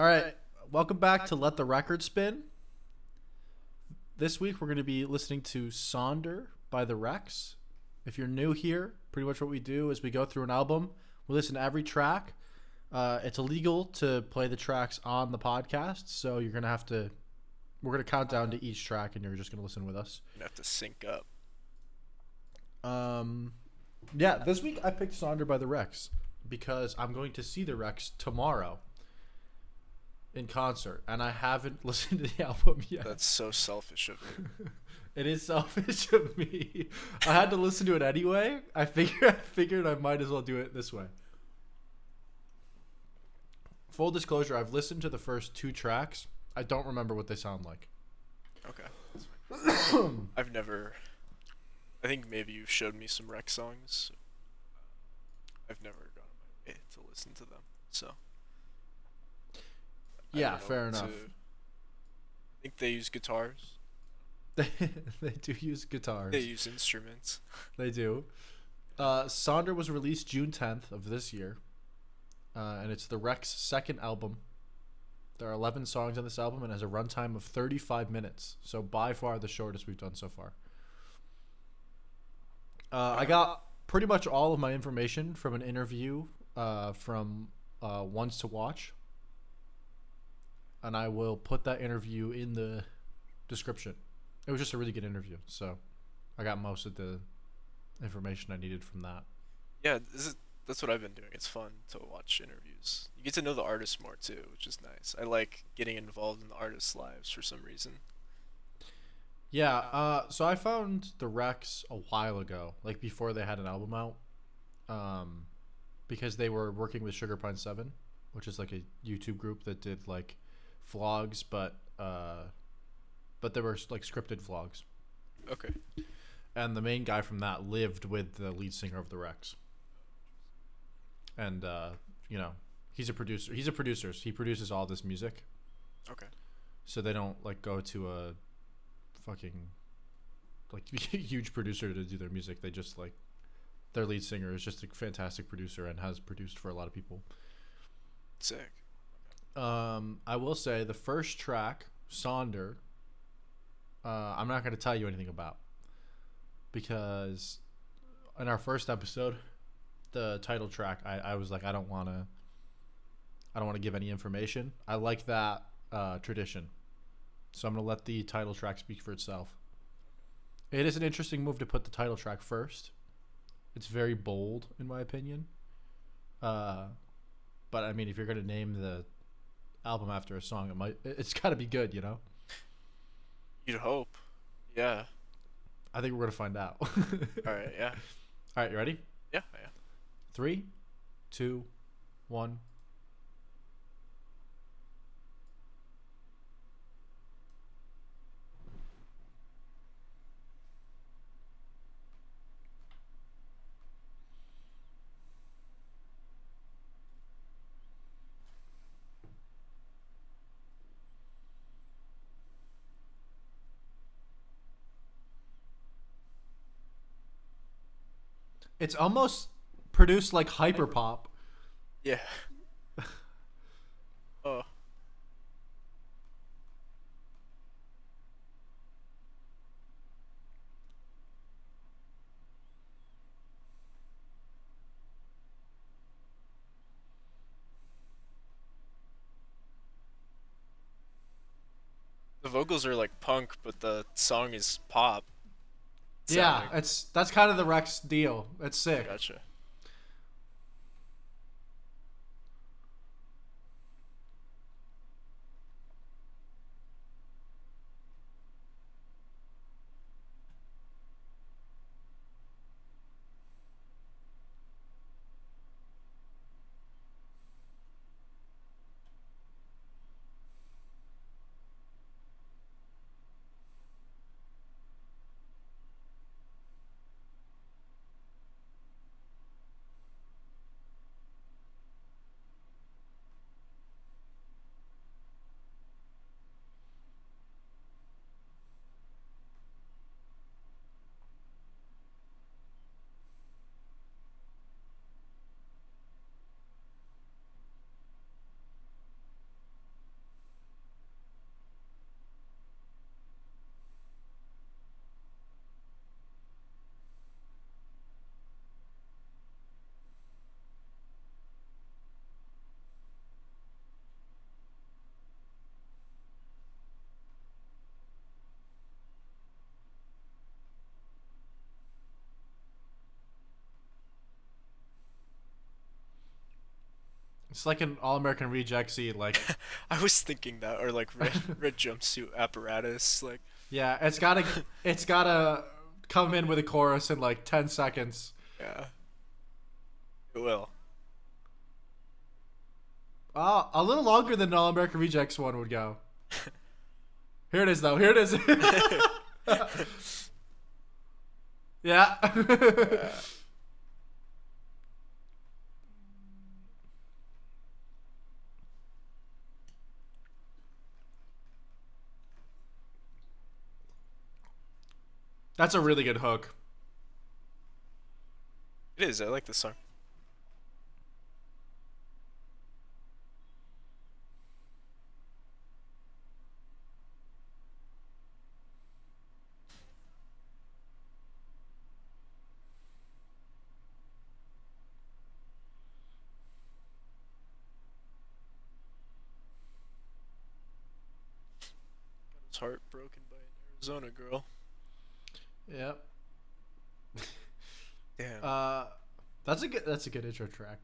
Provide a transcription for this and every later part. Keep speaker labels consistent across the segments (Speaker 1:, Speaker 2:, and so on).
Speaker 1: All right, welcome back to Let the Record Spin. This week we're going to be listening to Sonder by the Rex. If you're new here, pretty much what we do is we go through an album, we listen to every track. It's illegal to play the tracks on the podcast, so you're going to have to. We're going to count down to each track, and you're just going to listen with us.
Speaker 2: You have to sync up.
Speaker 1: Yeah, this week I picked Sonder by the Rex because I'm going to see the Rex tomorrow in concert, and I haven't listened to the album yet.
Speaker 2: That's so selfish of you.
Speaker 1: It is selfish of me. I had to listen to it anyway. I figured I might as well do it this way. Full disclosure, I've listened to the first two tracks. I don't remember what they sound like.
Speaker 2: Okay. That's fine. I think maybe you showed me some Rex songs. I've never gone on my way to listen to them, so.
Speaker 1: Yeah, fair enough.
Speaker 2: I think they use guitars.
Speaker 1: They do use guitars.
Speaker 2: They use instruments.
Speaker 1: They do. Sonder was released June 10th of this year, and it's the Rex second album. There are 11 songs on this album and has a runtime of 35 minutes, so by far the shortest we've done so far. I got pretty much all of my information from an interview from Ones to Watch, and I will put that interview in the description. It was just a really good interview, so I got most of the information I needed from that.
Speaker 2: Yeah, that's what I've been doing. It's fun to watch interviews. You get to know the artists more too, which is nice. I like getting involved in the artists' lives for some reason.
Speaker 1: Yeah, so I found the Rex a while ago, like before they had an album out, because they were working with Sugar Pine 7, which is like a YouTube group that did like vlogs, but they were like scripted vlogs.
Speaker 2: Okay.
Speaker 1: And the main guy from that lived with the lead singer of the Rex. And he's a producer. He produces all this music.
Speaker 2: Okay.
Speaker 1: So they don't like go to a fucking like huge producer to do their music. They just like their lead singer is just a fantastic producer and has produced for a lot of people.
Speaker 2: Sick.
Speaker 1: I will say the first track, Sonder, I'm not going to tell you anything about because in our first episode, the title track, I was like, I don't want to give any information. I like that tradition. So I'm going to let the title track speak for itself. It is an interesting move to put the title track first. It's very bold, in my opinion. But I mean, if you're going to name the album after a song, it's got to be good, you know?
Speaker 2: You'd hope. Yeah.
Speaker 1: I think we're going to find out.
Speaker 2: All right, yeah.
Speaker 1: All right, you ready?
Speaker 2: Yeah, yeah.
Speaker 1: 3, 2, 1. It's almost produced like hyperpop.
Speaker 2: Yeah. Oh. The vocals are like punk, but the song is pop.
Speaker 1: Yeah,
Speaker 2: Sounding.
Speaker 1: that's kind of the Rex deal. It's sick.
Speaker 2: Gotcha.
Speaker 1: It's like an All American Reject seed. Like,
Speaker 2: I was thinking that, or like red jumpsuit apparatus. Like,
Speaker 1: yeah, it's gotta come in with a chorus in like 10 seconds.
Speaker 2: yeah, it will.
Speaker 1: A little longer than an All American Rejects one would go. Here it is, though. Here it is. Yeah.
Speaker 2: Yeah.
Speaker 1: That's a really good hook.
Speaker 2: It is. I like the song. Got his heart broken by an Arizona girl.
Speaker 1: Yep.
Speaker 2: Damn.
Speaker 1: That's a good intro track.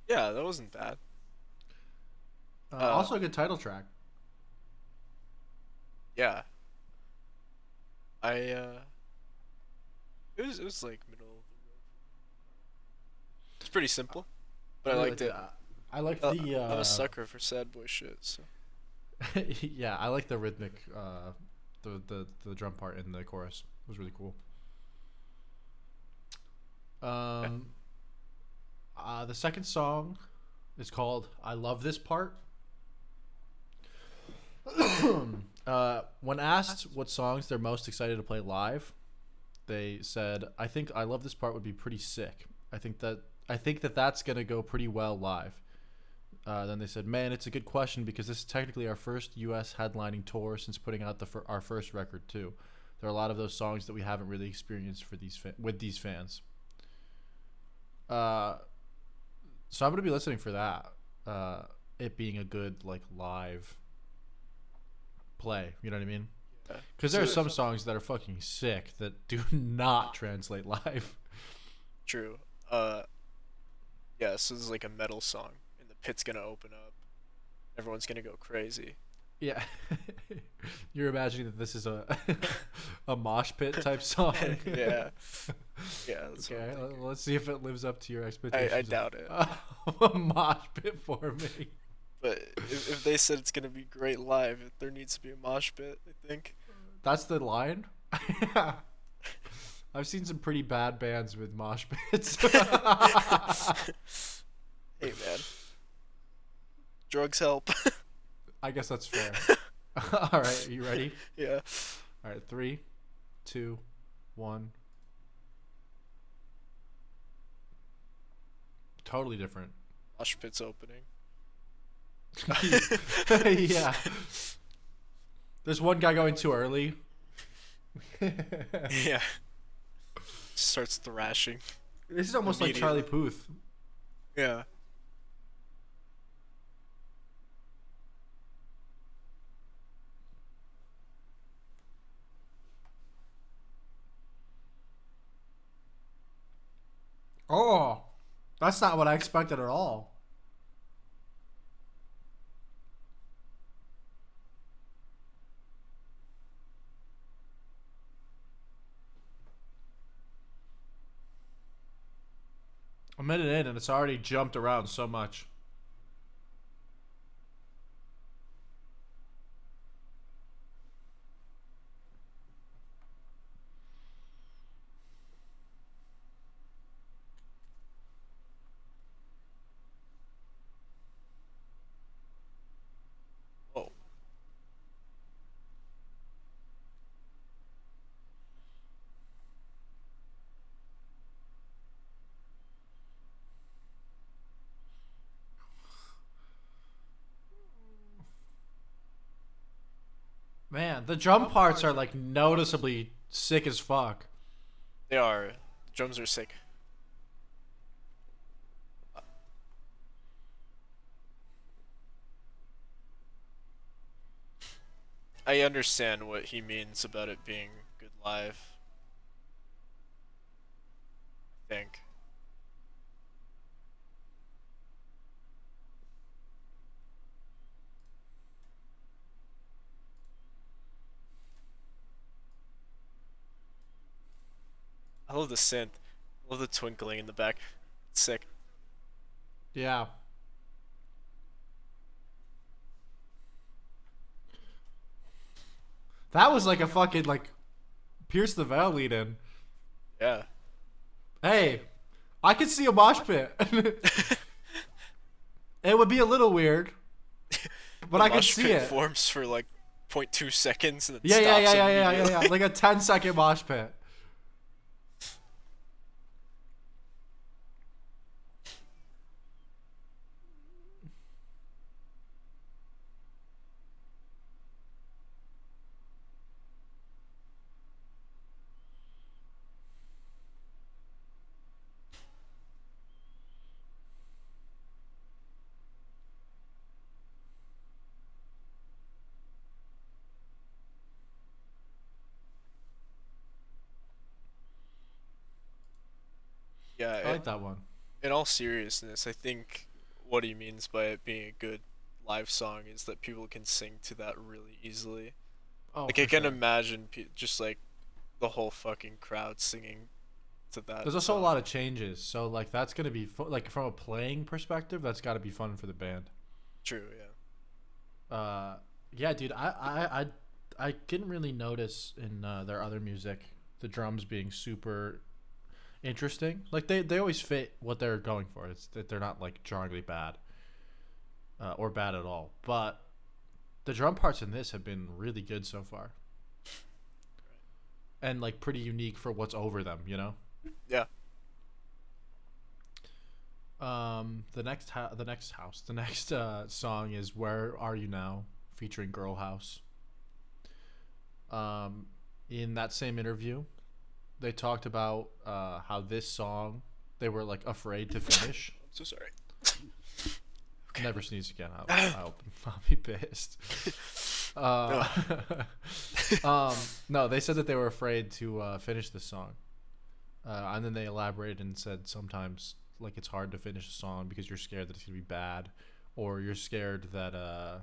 Speaker 2: Yeah, that wasn't bad.
Speaker 1: Also a good title track.
Speaker 2: Yeah. It was like middle of the road. It's pretty simple, but I
Speaker 1: really
Speaker 2: liked it.
Speaker 1: I like the.
Speaker 2: I'm a sucker for sad boy shit. So
Speaker 1: Yeah, I like the rhythmic, the drum part in the chorus. It was really cool. The second song is called "I Love This Part." When asked what songs they're most excited to play live, they said, "I think I Love This Part would be pretty sick. I think that that's gonna go pretty well live." Then they said, "Man, it's a good question because this is technically our first U.S. headlining tour since putting out our first record too. There are a lot of those songs that we haven't really experienced with these fans." So I'm gonna be listening for that. It being a good like live play. You know what I mean?
Speaker 2: yeah.
Speaker 1: Because there are some songs that are fucking sick that do not translate live.
Speaker 2: True. Yeah. So this is like a metal song, and the pit's gonna open up. Everyone's gonna go crazy.
Speaker 1: Yeah. You're imagining that this is a a mosh pit type song.
Speaker 2: Yeah. Yeah. That's what I'm
Speaker 1: Okay,
Speaker 2: thinking.
Speaker 1: let's see if it lives up to your expectations.
Speaker 2: I doubt it.
Speaker 1: Of a mosh pit for me.
Speaker 2: But if they said it's gonna be great live, there needs to be a mosh pit. I think.
Speaker 1: That's the line. I've seen some pretty bad bands with mosh pits.
Speaker 2: Hey man, drugs help.
Speaker 1: I guess that's fair. All right, are you ready?
Speaker 2: Yeah.
Speaker 1: All right, 3, 2, 1. Totally different.
Speaker 2: Mosh pit's opening.
Speaker 1: Yeah. There's one guy going too early.
Speaker 2: Yeah. Starts thrashing.
Speaker 1: This is almost like Charlie Puth.
Speaker 2: Yeah.
Speaker 1: Oh, that's not what I expected at all. A minute in and it's already jumped around so much.
Speaker 2: Whoa.
Speaker 1: Man, the drum parts are like noticeably sick as fuck.
Speaker 2: They are. Drums are sick. I understand what he means about it being good live. I think. love the synth. I love the twinkling in the back. It's sick.
Speaker 1: Yeah. That was like a fucking like Pierce the Veil lead in.
Speaker 2: Yeah.
Speaker 1: Hey, I could see a mosh pit. It would be a little weird, but
Speaker 2: The
Speaker 1: I could
Speaker 2: mosh
Speaker 1: see
Speaker 2: pit
Speaker 1: it.
Speaker 2: forms for like 0.2 seconds and then
Speaker 1: Yeah, yeah,
Speaker 2: stops
Speaker 1: yeah, yeah, yeah,
Speaker 2: immediately.
Speaker 1: yeah, yeah. Like a 10-second mosh pit.
Speaker 2: Yeah,
Speaker 1: I like that one.
Speaker 2: in all seriousness, I think what he means by it being a good live song is that people can sing to that really easily.
Speaker 1: Oh,
Speaker 2: Like I
Speaker 1: for
Speaker 2: can
Speaker 1: sure.
Speaker 2: imagine just like the whole fucking crowd singing to that
Speaker 1: There's also a
Speaker 2: song.
Speaker 1: lot of changes, so like that's gonna be like from a playing perspective, that's got to be fun for the band.
Speaker 2: True, yeah.
Speaker 1: Uh, yeah, dude, I didn't really notice in their other music the drums being super interesting. Like they always fit what they're going for. It's that they're not like jarringly bad or bad at all. But the drum parts in this have been really good so far, and like pretty unique for what's over them. You know.
Speaker 2: Yeah.
Speaker 1: The next song is "Where Are You Now" featuring Girl House. Um, in that same interview, they talked about how this song they were like afraid to finish.
Speaker 2: I'm so sorry.
Speaker 1: Never sneeze again. I'll be pissed. Uh, no, they said that they were afraid to finish the song, and then they elaborated and said sometimes like it's hard to finish a song because you're scared that it's gonna be bad, or you're scared that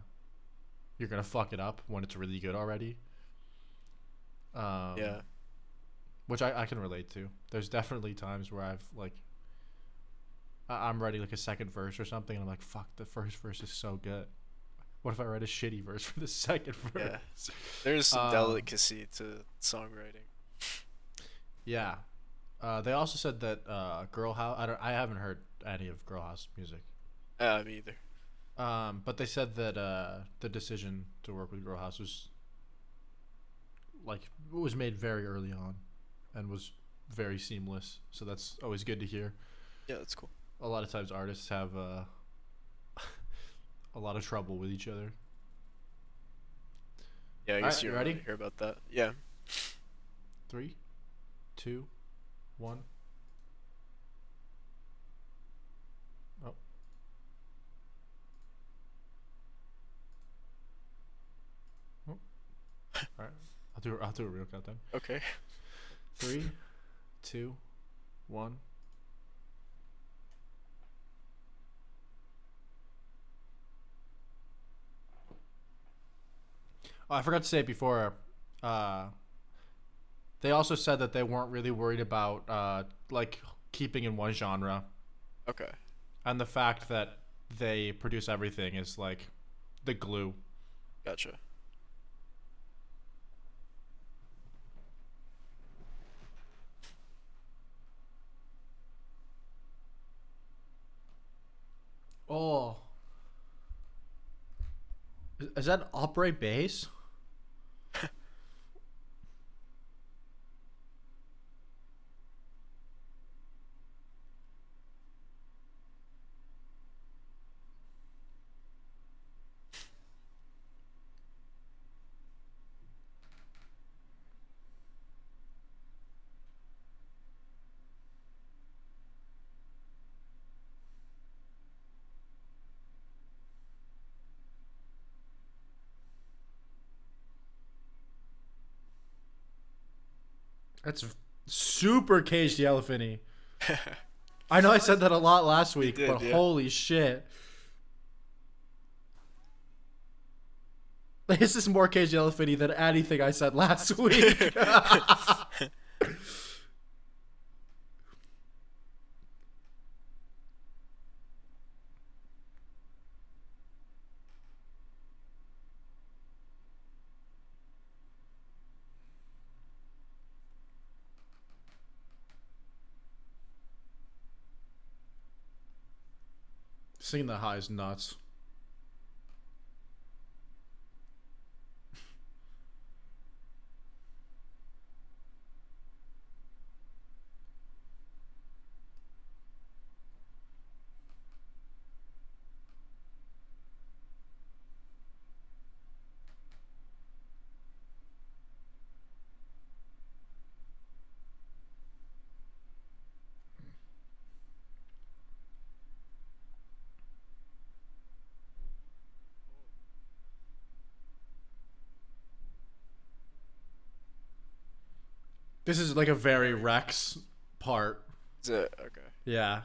Speaker 1: you're gonna fuck it up when it's really good already.
Speaker 2: Yeah.
Speaker 1: Which I can relate to. There's definitely times where I've like I'm writing like a second verse or something, and I'm like, fuck, the first verse is so good. What if I write a shitty verse for the second verse?
Speaker 2: Yeah. There's some delicacy to songwriting.
Speaker 1: Yeah. They also said that Girl House. I haven't heard any of Girl House music.
Speaker 2: Me either.
Speaker 1: But they said that the decision to work with Girl House was made very early on, and was very seamless. So that's always good to hear.
Speaker 2: Yeah, that's cool.
Speaker 1: A lot of times artists have a lot of trouble with each other.
Speaker 2: Yeah, I
Speaker 1: Alright,
Speaker 2: guess
Speaker 1: you
Speaker 2: you're
Speaker 1: ready?
Speaker 2: ready to hear about that. Yeah.
Speaker 1: 3, 2, 1. Oh. Oh. All right. I'll do a real countdown.
Speaker 2: Okay.
Speaker 1: 3, 2, 1. Oh, I forgot to say it before. They also said that they weren't really worried about like keeping in one genre,
Speaker 2: Okay.
Speaker 1: and the fact that they produce everything is like the glue.
Speaker 2: Gotcha.
Speaker 1: Oh, is that upright bass? That's super caged elephanty. I know I said that a lot last week,
Speaker 2: did,
Speaker 1: but
Speaker 2: yeah.
Speaker 1: holy shit. This is more caged elephanty than anything I said last week. Singing that high is nuts. This is like a very Rex part.
Speaker 2: Is it okay?
Speaker 1: Yeah.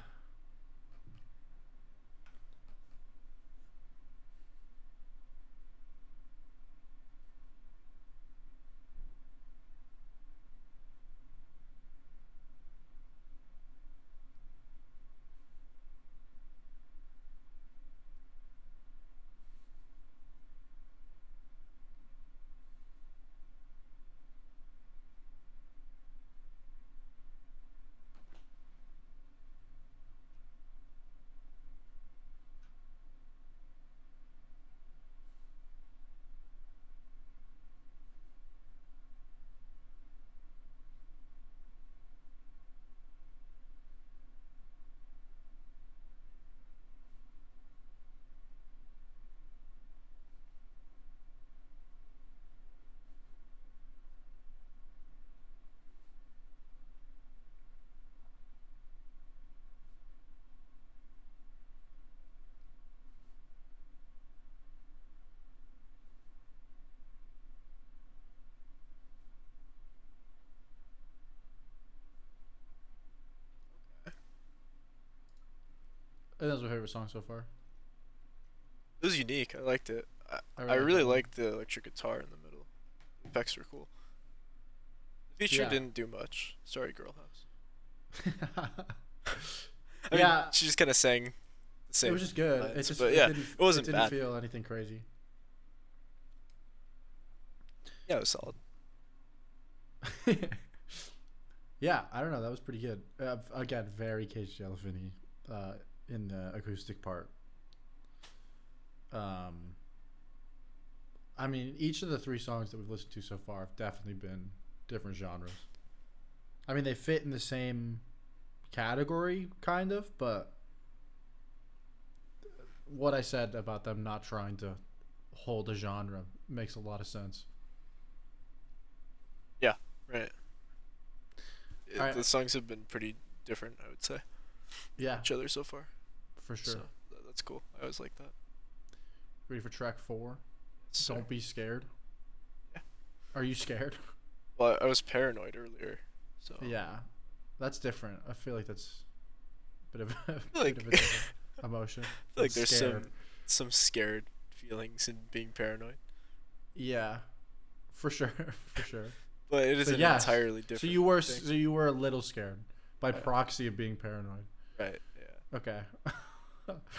Speaker 1: I think that's my favorite song so far.
Speaker 2: It was unique. I liked it. I
Speaker 1: like
Speaker 2: really
Speaker 1: that one.
Speaker 2: liked the electric guitar in the middle. The effects were cool. The feature
Speaker 1: Yeah.
Speaker 2: didn't do much. Sorry, Girl House. I mean,
Speaker 1: Yeah,
Speaker 2: she just kind of sang the
Speaker 1: it
Speaker 2: same
Speaker 1: was just good.
Speaker 2: lines,
Speaker 1: It just
Speaker 2: but
Speaker 1: it
Speaker 2: yeah,
Speaker 1: didn't
Speaker 2: it wasn't
Speaker 1: it didn't
Speaker 2: bad.
Speaker 1: feel anything crazy.
Speaker 2: Yeah, it was solid.
Speaker 1: Yeah, I don't know. That was pretty good. Again, very Cage Jellyfinny in the acoustic part. I mean, each of the three songs that we've listened to so far have definitely been different genres. I mean, they fit in the same category, kind of, but what I said about them not trying to hold a genre makes a lot of sense.
Speaker 2: Yeah, right.
Speaker 1: All right.
Speaker 2: The songs have been pretty different, I would say,
Speaker 1: Yeah,
Speaker 2: each other so far.
Speaker 1: for sure.
Speaker 2: So that's cool. I always like that.
Speaker 1: Ready for track 4?
Speaker 2: So,
Speaker 1: Don't be scared.
Speaker 2: Yeah.
Speaker 1: Are you scared?
Speaker 2: well, I was paranoid earlier, so
Speaker 1: Yeah, that's different. I feel like that's a bit of a,
Speaker 2: Like-
Speaker 1: bit of a different emotion.
Speaker 2: I feel like there's
Speaker 1: Scared.
Speaker 2: some scared feelings in being paranoid,
Speaker 1: Yeah, for sure, for sure.
Speaker 2: but it is
Speaker 1: So
Speaker 2: an
Speaker 1: yes.
Speaker 2: entirely different.
Speaker 1: So you were
Speaker 2: thing.
Speaker 1: so you were a little scared by
Speaker 2: Right.
Speaker 1: proxy of being paranoid.
Speaker 2: Right. Yeah.
Speaker 1: Okay.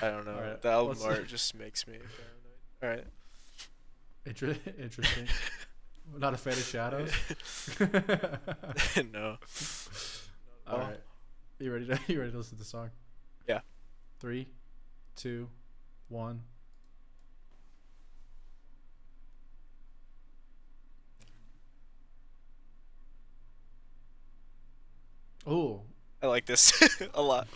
Speaker 2: I don't know.
Speaker 1: Alright,
Speaker 2: The album
Speaker 1: let's-
Speaker 2: art just makes me paranoid. All right.
Speaker 1: Interesting. Not a fan of shadows.
Speaker 2: No.
Speaker 1: All right. You ready to listen to the song?
Speaker 2: Yeah.
Speaker 1: 3, 2, 1. Oh,
Speaker 2: I like this a lot.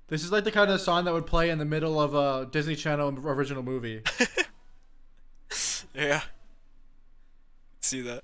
Speaker 1: this is like the kind of song that would play in the middle of a Disney Channel original movie.
Speaker 2: Yeah. See that.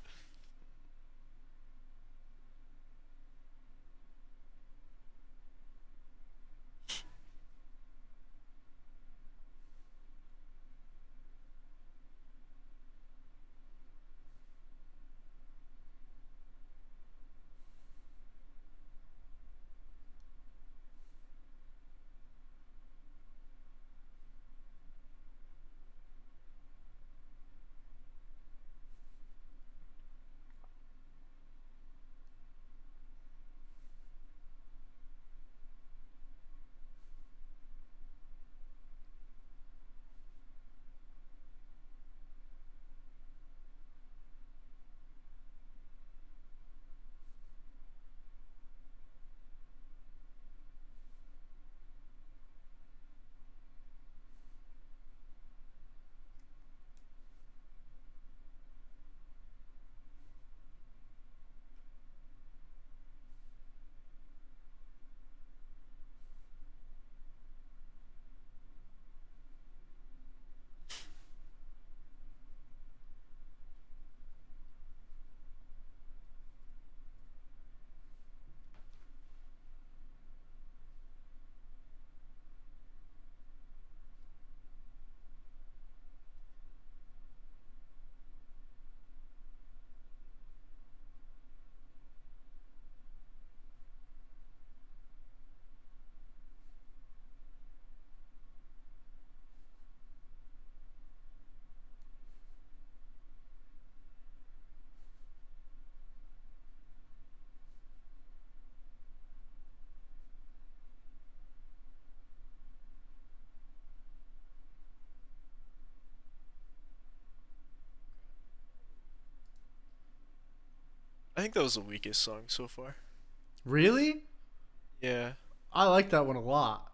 Speaker 2: I think that was the weakest song so far.
Speaker 1: Really?
Speaker 2: Yeah.
Speaker 1: I like that one a lot.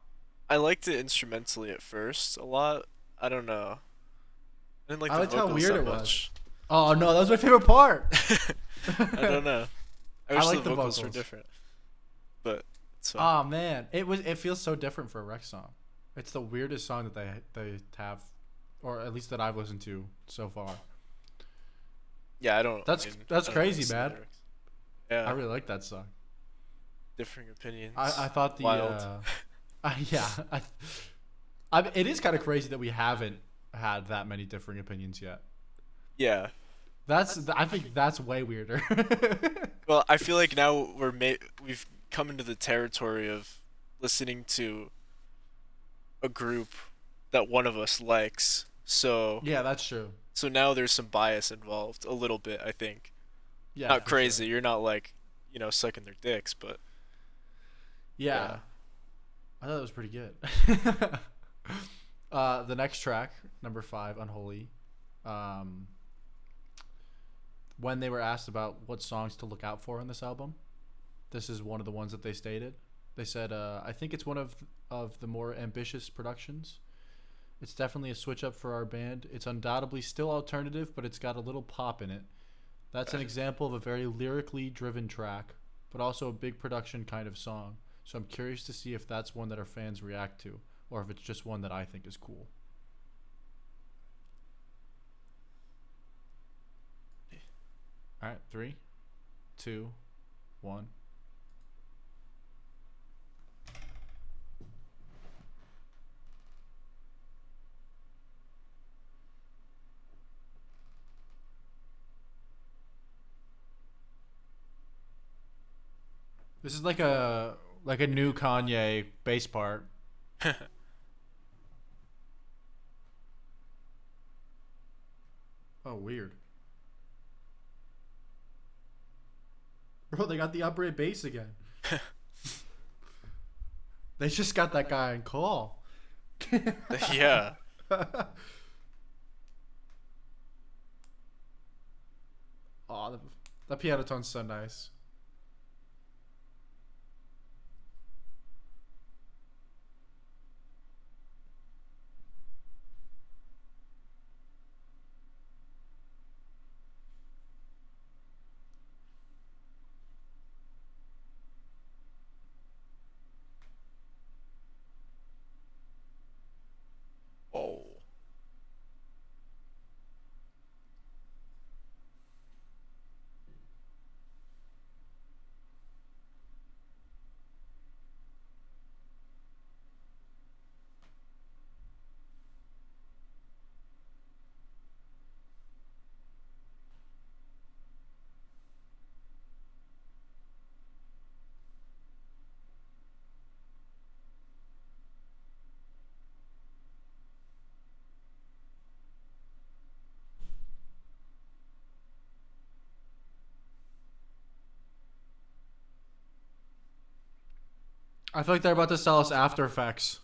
Speaker 2: I liked it instrumentally at first a lot. I don't know. I didn't like
Speaker 1: I
Speaker 2: the
Speaker 1: liked how
Speaker 2: vocals
Speaker 1: weird
Speaker 2: that
Speaker 1: it was.
Speaker 2: much.
Speaker 1: Oh no, that was my favorite part.
Speaker 2: I don't know. I
Speaker 1: I
Speaker 2: wish the
Speaker 1: like the
Speaker 2: vocals were
Speaker 1: vocals.
Speaker 2: different, but it's fine.
Speaker 1: Oh man, it feels so different for a Rex song. It's the weirdest song that they have, or at least that I've listened to so far.
Speaker 2: Yeah, I don't. I
Speaker 1: That's
Speaker 2: mean,
Speaker 1: that's
Speaker 2: I don't really
Speaker 1: crazy,
Speaker 2: listen to
Speaker 1: man.
Speaker 2: lyrics.
Speaker 1: I
Speaker 2: Yeah,
Speaker 1: really like that song.
Speaker 2: differing
Speaker 1: I
Speaker 2: opinions.
Speaker 1: thought the
Speaker 2: Wild.
Speaker 1: yeah it is kind of crazy that we haven't had that many differing opinions yet.
Speaker 2: Yeah.
Speaker 1: I think that's way weirder.
Speaker 2: Well, I feel like now we've come into the territory of listening to a group that one of us likes. So
Speaker 1: Yeah, that's true.
Speaker 2: so now there's some bias involved, a little bit, I think.
Speaker 1: Yeah,
Speaker 2: Not
Speaker 1: for sure.
Speaker 2: crazy. You're not like, sucking their dicks, but
Speaker 1: Yeah,
Speaker 2: yeah.
Speaker 1: I thought it was pretty good. The next track, number 5, Unholy. Um, when they were asked about what songs to look out for in this album, this is one of the ones that they stated. They said, "I think it's one of the more ambitious productions. It's definitely a switch up for our band. It's undoubtedly still alternative, but it's got a little pop in it. That's an example of a very lyrically driven track, but also a big production kind of song. So I'm curious to see if that's one that our fans react to, or if it's just one that I think is cool." All right, 3, 2, 1. This is like a new Kanye bass part. Oh, weird. Bro, they got the upright bass again. They just got that guy in call.
Speaker 2: Yeah.
Speaker 1: Oh, the piano tone's so nice.
Speaker 2: Oh.
Speaker 1: I feel like they're about to sell us After Effects.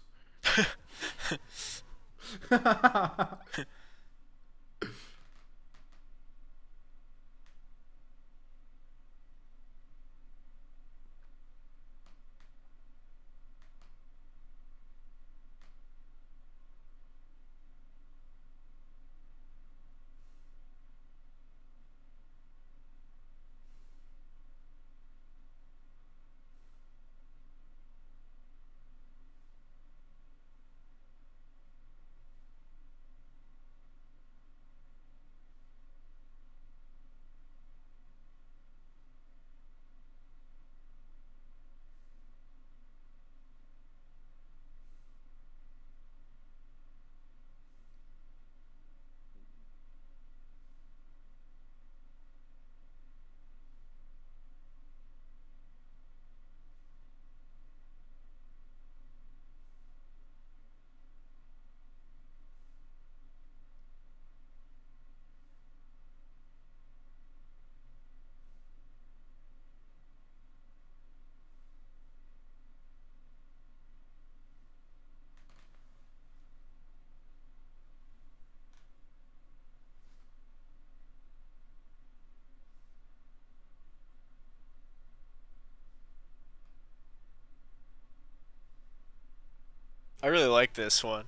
Speaker 2: I really like this one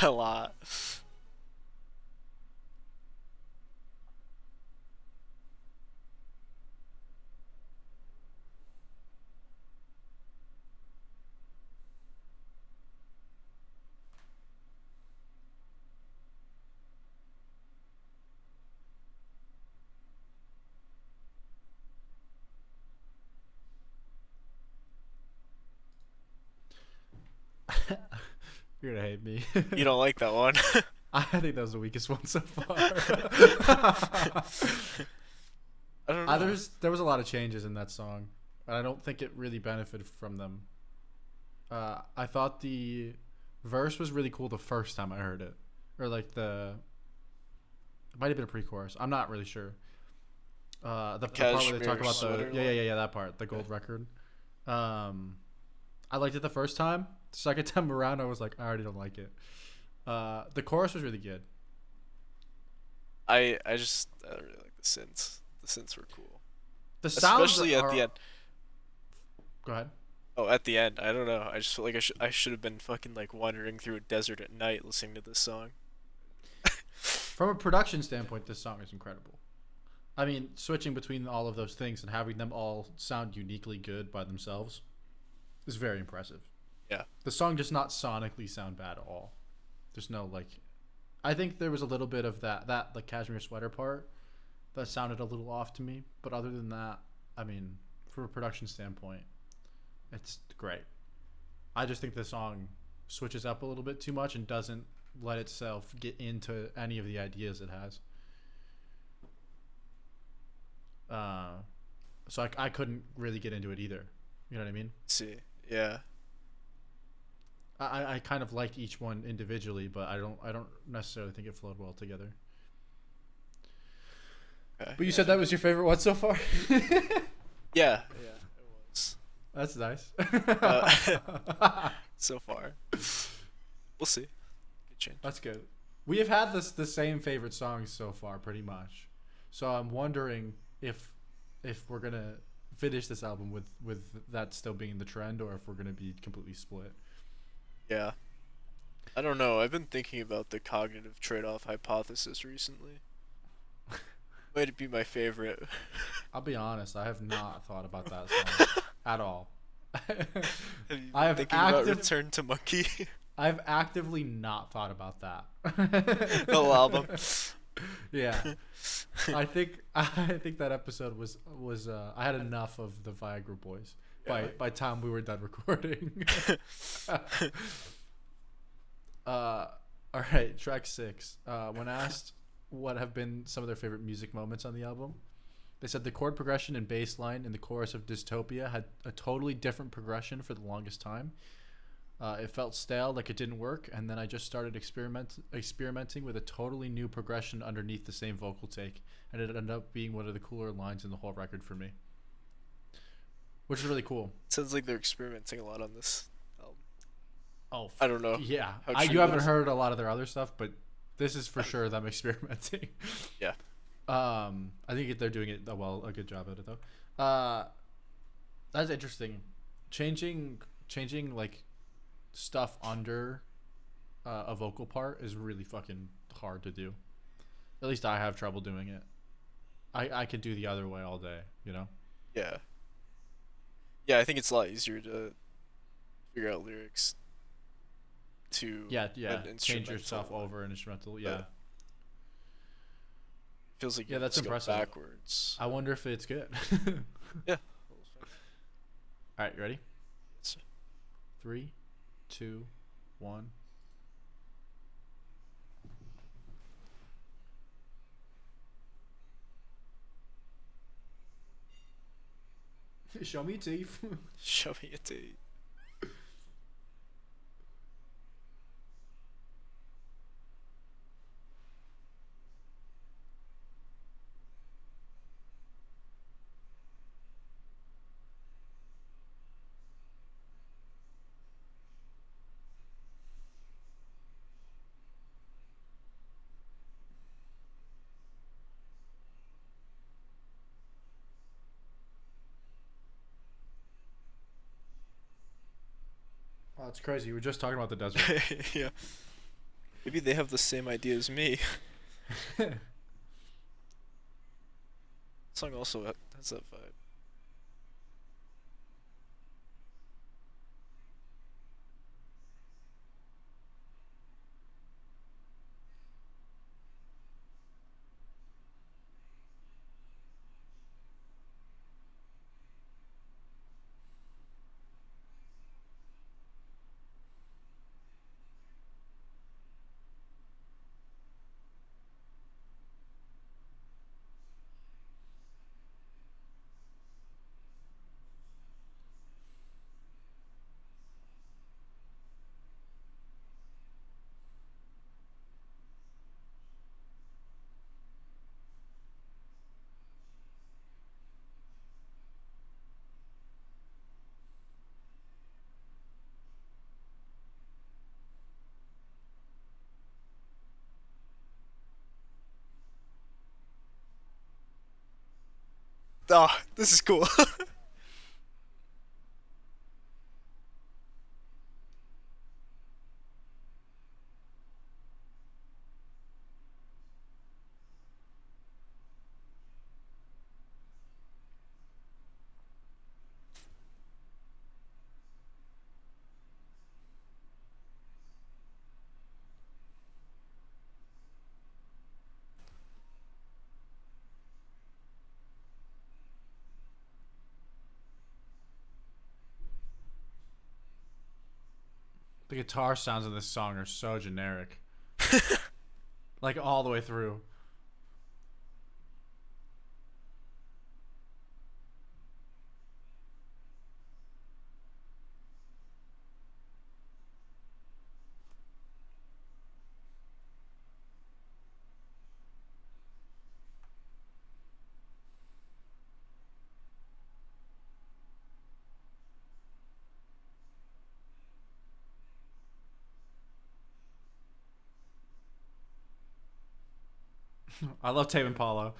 Speaker 2: a lot.
Speaker 1: You're gonna hate me.
Speaker 2: You don't like that one?
Speaker 1: I think that was the weakest one so far.
Speaker 2: I don't know.
Speaker 1: There was a lot of changes in that song, and I don't think it really benefited from them. I thought the verse was really cool the first time I heard it, or like it might have been a pre-chorus. I'm not really sure. The part where they talk
Speaker 2: Cashmere
Speaker 1: about
Speaker 2: sweater
Speaker 1: yeah that part, the gold record. I liked it the first time. The second time around, I was like, I already don't like it. The chorus was really good.
Speaker 2: I really like the synths. The synths were cool,
Speaker 1: The sounds
Speaker 2: especially at the end.
Speaker 1: Go ahead.
Speaker 2: Oh, at the end, I don't know. I just feel like I should have been fucking like wandering through a desert at night listening to this song.
Speaker 1: From a production standpoint, this song is incredible. I mean, switching between all of those things and having them all sound uniquely good by themselves is very impressive.
Speaker 2: Yeah.
Speaker 1: The song does not sonically sound bad at all. There's no like, I think there was a little bit of that the cashmere sweater part that sounded a little off to me, but other than that, I mean, from a production standpoint, it's great. I just think the song switches up a little bit too much and doesn't let itself get into any of the ideas it has. So I couldn't really get into it either. You know what I mean?
Speaker 2: See, yeah.
Speaker 1: I kind of liked each one individually, but I don't necessarily think it flowed well together.
Speaker 2: Okay.
Speaker 1: But you said that was your favorite one so far?
Speaker 2: Yeah, it was.
Speaker 1: That's nice.
Speaker 2: So far, we'll see. Good change.
Speaker 1: That's good. We have had the same favorite songs so far, pretty much. So I'm wondering if we're gonna finish this album with that still being the trend, or if we're gonna be completely split.
Speaker 2: Yeah. I don't know. I've been thinking about the cognitive trade-off hypothesis recently. Might be my favorite.
Speaker 1: I'll be honest, I have not thought about that song at all.
Speaker 2: Have you been
Speaker 1: I have
Speaker 2: thinking about Return to Monkey?
Speaker 1: I've actively not thought about that.
Speaker 2: The whole album.
Speaker 1: Yeah. I think that episode was I had enough of the Viagra Boys by time we were done recording. All right, track 6. When asked what have been some of their favorite music moments on the album, they said the chord progression and bass line in the chorus of Dystopia had a totally different progression for the longest time. It felt stale, like it didn't work, and then I just started experimenting with a totally new progression underneath the same vocal take, and it ended up being one of the cooler lines in the whole record for me, which is really cool.
Speaker 2: Sounds like they're experimenting a lot on this album.
Speaker 1: Oh,
Speaker 2: I don't know.
Speaker 1: Yeah,
Speaker 2: how true
Speaker 1: you haven't
Speaker 2: that is.
Speaker 1: heard a lot of their other stuff, but this is for sure them experimenting.
Speaker 2: Yeah.
Speaker 1: I think they're doing it a good job at it though. That's interesting. Changing like stuff under a vocal part is really fucking hard to do. At least I have trouble doing it. I could do the other way all day, you know?
Speaker 2: Yeah. Yeah, I think it's a lot easier to figure out lyrics to
Speaker 1: Yeah.
Speaker 2: an
Speaker 1: Change
Speaker 2: instrumental
Speaker 1: yourself
Speaker 2: one.
Speaker 1: over an instrumental, yeah.
Speaker 2: But feels like
Speaker 1: Yeah,
Speaker 2: you
Speaker 1: that's
Speaker 2: just go
Speaker 1: impressive.
Speaker 2: backwards.
Speaker 1: I wonder if it's good.
Speaker 2: Yeah.
Speaker 1: All right, you ready?
Speaker 2: Yes.
Speaker 1: 3, 2, 1. Show me your teeth.
Speaker 2: Show me a date.
Speaker 1: it's crazy. We were just talking about the desert.
Speaker 2: Yeah. Maybe they have the same idea as me. Song also has that vibe. Ah, this is cool.
Speaker 1: The guitar sounds in this song are so generic, like all the way through. I love Tame Impala.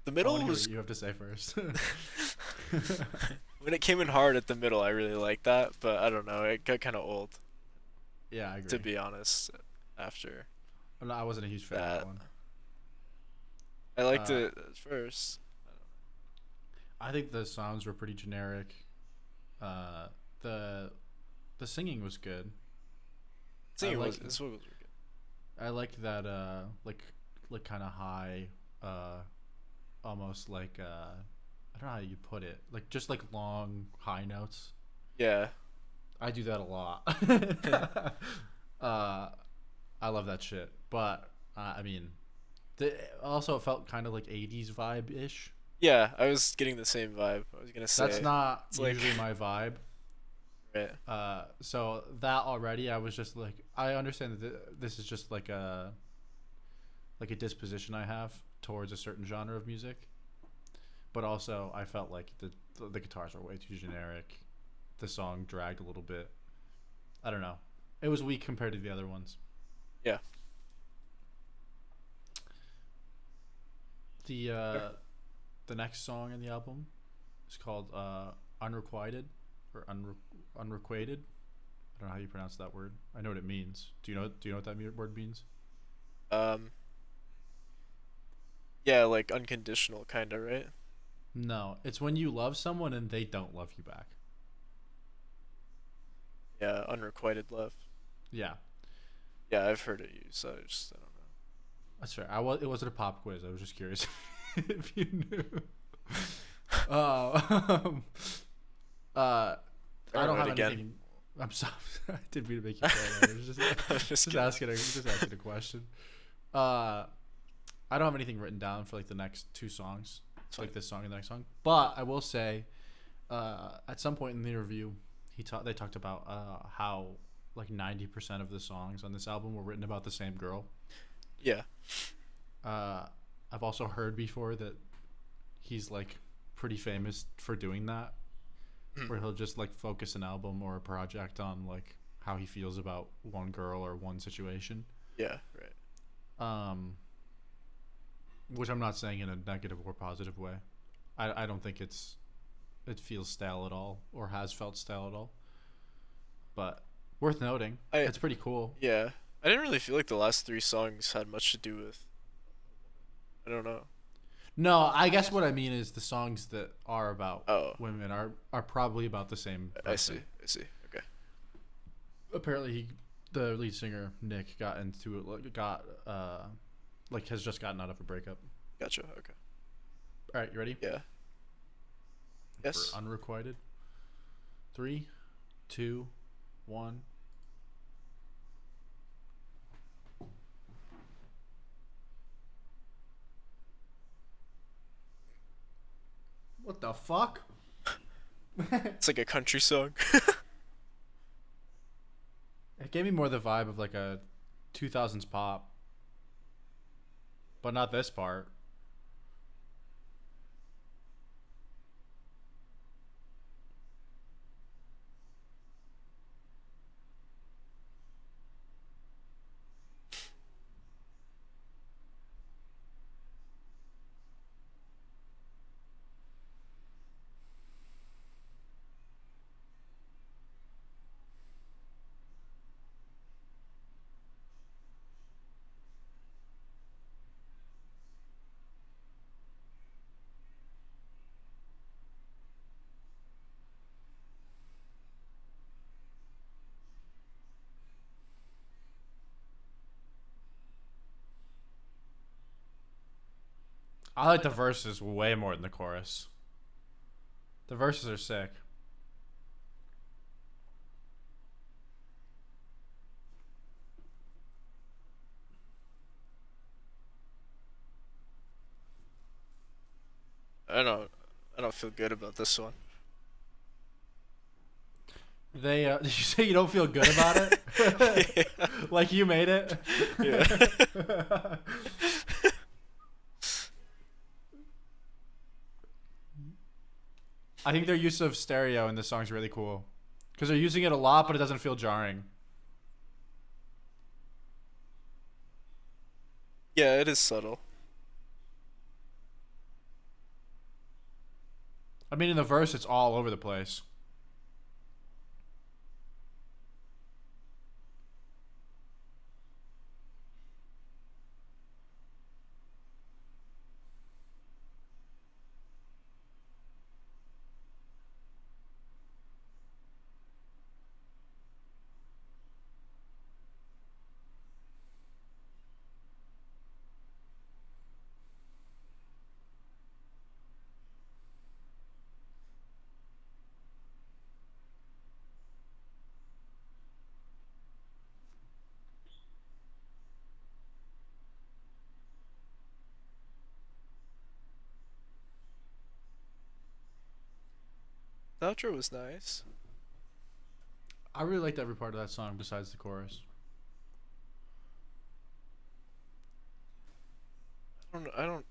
Speaker 2: The
Speaker 1: I want
Speaker 2: middle
Speaker 1: to hear what
Speaker 2: was
Speaker 1: you have to say first.
Speaker 2: when it came in hard at the middle. I really liked that, but I don't know. It got kind of old,
Speaker 1: Yeah, I
Speaker 2: to
Speaker 1: agree.
Speaker 2: be honest. After
Speaker 1: I wasn't a huge fan of that
Speaker 2: that,
Speaker 1: one.
Speaker 2: I liked
Speaker 1: Uh,
Speaker 2: it at first.
Speaker 1: I think the songs were pretty generic. Uh, the the singing was good. I
Speaker 2: Singing was
Speaker 1: like
Speaker 2: this one was really good.
Speaker 1: I liked that like kind of high, uh, almost like I don't know how you put it, like just like long high notes.
Speaker 2: Yeah,
Speaker 1: I do that a lot. uh, I love that shit. But I mean, also it felt kind of like '80s vibe ish.
Speaker 2: yeah. I was getting the same vibe. I was gonna
Speaker 1: That's
Speaker 2: say
Speaker 1: not
Speaker 2: it's like
Speaker 1: usually my vibe.
Speaker 2: right.
Speaker 1: So that already, I was just like, I understand that this is just like a disposition I have towards a certain genre of music. But also, I felt like the guitars were way too generic. The song dragged a little bit. I don't know. It was weak compared to the other ones.
Speaker 2: Yeah.
Speaker 1: The
Speaker 2: Fair.
Speaker 1: the next song in the album is called Unrequited or Unrequited. I don't know how you pronounce that word. I know what it means. Do you know what that word means?
Speaker 2: Um. Yeah, like unconditional, kinda, right?
Speaker 1: No, it's when you love someone and they don't love you back.
Speaker 2: Yeah, unrequited love.
Speaker 1: Yeah,
Speaker 2: Yeah, I've heard it used. So I don't
Speaker 1: that's fair. It wasn't a pop quiz. I was just curious if you knew. um, uh, I don't
Speaker 2: know.
Speaker 1: have
Speaker 2: It again.
Speaker 1: anything. I'm sorry. I didn't mean to make you feel that. I was just
Speaker 2: I'm just
Speaker 1: just
Speaker 2: kidding.
Speaker 1: asking just asking a question. Uh, I don't have anything written down for like the next two songs.
Speaker 2: It's
Speaker 1: So like
Speaker 2: fine.
Speaker 1: this song and the next song. But I will say, at some point in the interview, they talked about how like 90% of the songs on this album were written about the same girl.
Speaker 2: Yeah.
Speaker 1: Uh, I've also heard before that he's like pretty famous for doing that, where he'll just like focus an album or a project on like how he feels about one girl or one situation.
Speaker 2: Yeah. Right.
Speaker 1: Which I'm not saying in a negative or positive way. I don't think it feels stale at all or has felt stale at all. But worth noting.
Speaker 2: I
Speaker 1: It's pretty cool.
Speaker 2: Yeah. I didn't really feel like the last three songs had much to do with. I don't know.
Speaker 1: No, I guess what I mean is the songs that are about
Speaker 2: Oh.
Speaker 1: women are probably about the same person.
Speaker 2: I see. I see. Okay.
Speaker 1: Apparently, the lead singer Nick got into it. Has just gotten out of a breakup.
Speaker 2: Gotcha. Okay.
Speaker 1: All right, you ready?
Speaker 2: Yeah. Yes.
Speaker 1: For unrequited. 3, 2, 1. What the fuck?
Speaker 2: It's like a country song.
Speaker 1: It gave me more the vibe of like a 2000s pop. But not this part. I like the verses way more than the chorus. The verses are sick.
Speaker 2: I don't. I don't feel good about this one.
Speaker 1: They did you say you don't feel good about it?
Speaker 2: Yeah.
Speaker 1: Like you made it?
Speaker 2: Yeah.
Speaker 1: I think their use of stereo in this song is really cool. Because they're using it a lot, but it doesn't feel jarring.
Speaker 2: Yeah, it is subtle.
Speaker 1: I mean, in the verse, it's all over the place.
Speaker 2: The outro was nice.
Speaker 1: I really liked every part of that song besides the chorus.
Speaker 2: I don't.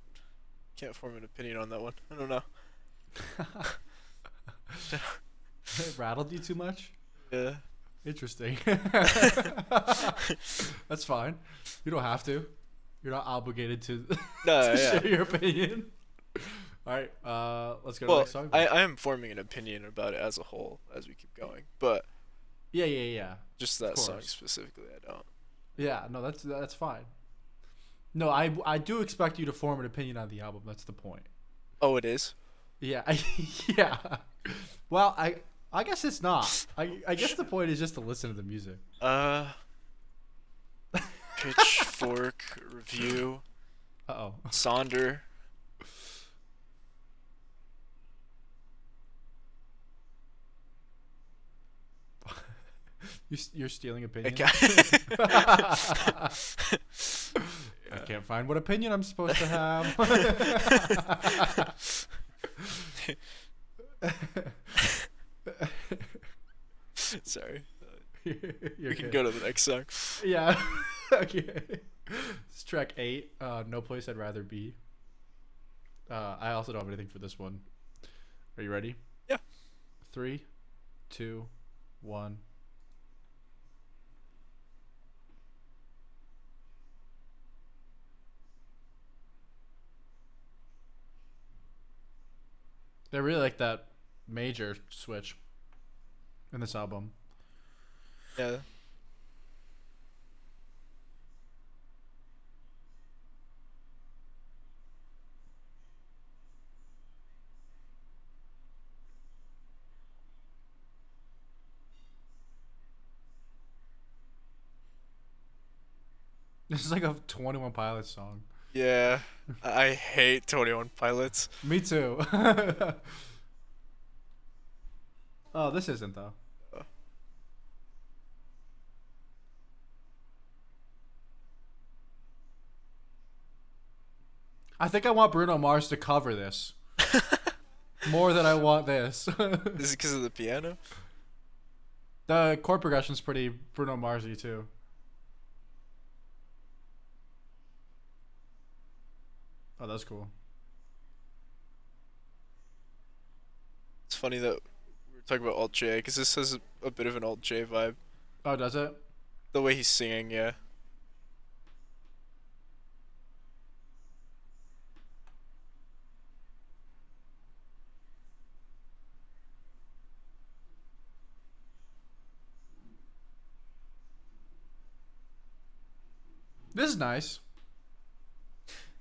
Speaker 2: Can't form an opinion on that one. I don't know.
Speaker 1: It rattled you too much?
Speaker 2: Yeah.
Speaker 1: Interesting. That's fine. You don't have to. You're not obligated to,
Speaker 2: No.
Speaker 1: to
Speaker 2: Yeah.
Speaker 1: share your opinion. All right, let's go to the
Speaker 2: Well,
Speaker 1: next song.
Speaker 2: I am forming an opinion about it as a whole as we keep going, but
Speaker 1: Yeah.
Speaker 2: just that song
Speaker 1: course.
Speaker 2: specifically, I don't.
Speaker 1: Yeah, no, that's fine. No, I do expect you to form an opinion on the album. That's the point.
Speaker 2: Oh, it is.
Speaker 1: Yeah, yeah. Well, I guess it's not. I guess the point is just to listen to the music.
Speaker 2: Pitchfork review.
Speaker 1: Uh-oh.
Speaker 2: Sonder.
Speaker 1: You're stealing opinions?
Speaker 2: Okay.
Speaker 1: I can't find what opinion I'm supposed to have.
Speaker 2: Sorry.
Speaker 1: You're
Speaker 2: We can
Speaker 1: good.
Speaker 2: go to the next song.
Speaker 1: Yeah. Okay. It's track 8. No place I'd rather be. I also don't have anything for this one. Are you ready?
Speaker 2: Yeah.
Speaker 1: 3, 2, 1. They really like that major switch in this album.
Speaker 2: Yeah.
Speaker 1: This is like a 21 Pilots song.
Speaker 2: Yeah. I hate 21 Pilots.
Speaker 1: Me too. Oh, this isn't though.
Speaker 2: Uh,
Speaker 1: I think I want Bruno Mars to cover this more than I want this.
Speaker 2: Is it because of the piano?
Speaker 1: The chord progression's pretty Bruno Marsy too. Oh, that's cool.
Speaker 2: It's funny that we were talking about Alt J because this has a bit of an Alt J vibe.
Speaker 1: Oh, does it?
Speaker 2: The way he's singing, yeah.
Speaker 1: This is nice.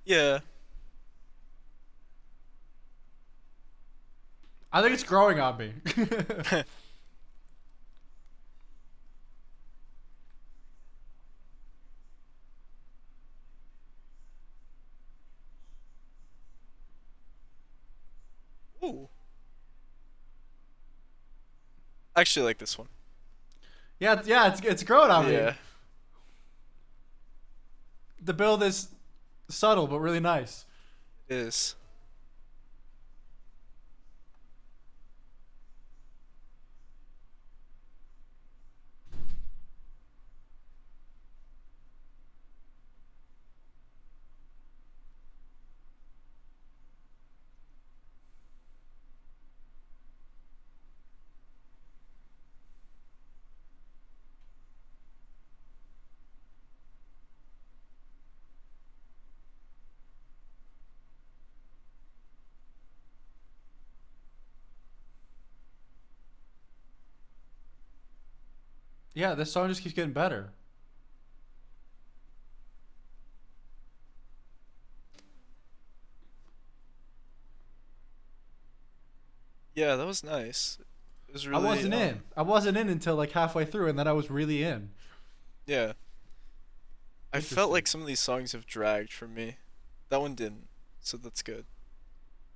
Speaker 2: Yeah.
Speaker 1: I think it's growing on me.
Speaker 2: Ooh. I actually like this one.
Speaker 1: Yeah, it's growing on me.
Speaker 2: Yeah.
Speaker 1: The build is subtle but really nice.
Speaker 2: It is.
Speaker 1: Yeah, this song just keeps getting better.
Speaker 2: Yeah, that was nice. It was really.
Speaker 1: I wasn't in until like halfway through, and then I was really in.
Speaker 2: Yeah. I felt
Speaker 1: Interesting.
Speaker 2: like some of these songs have dragged for me. That one didn't, so that's good.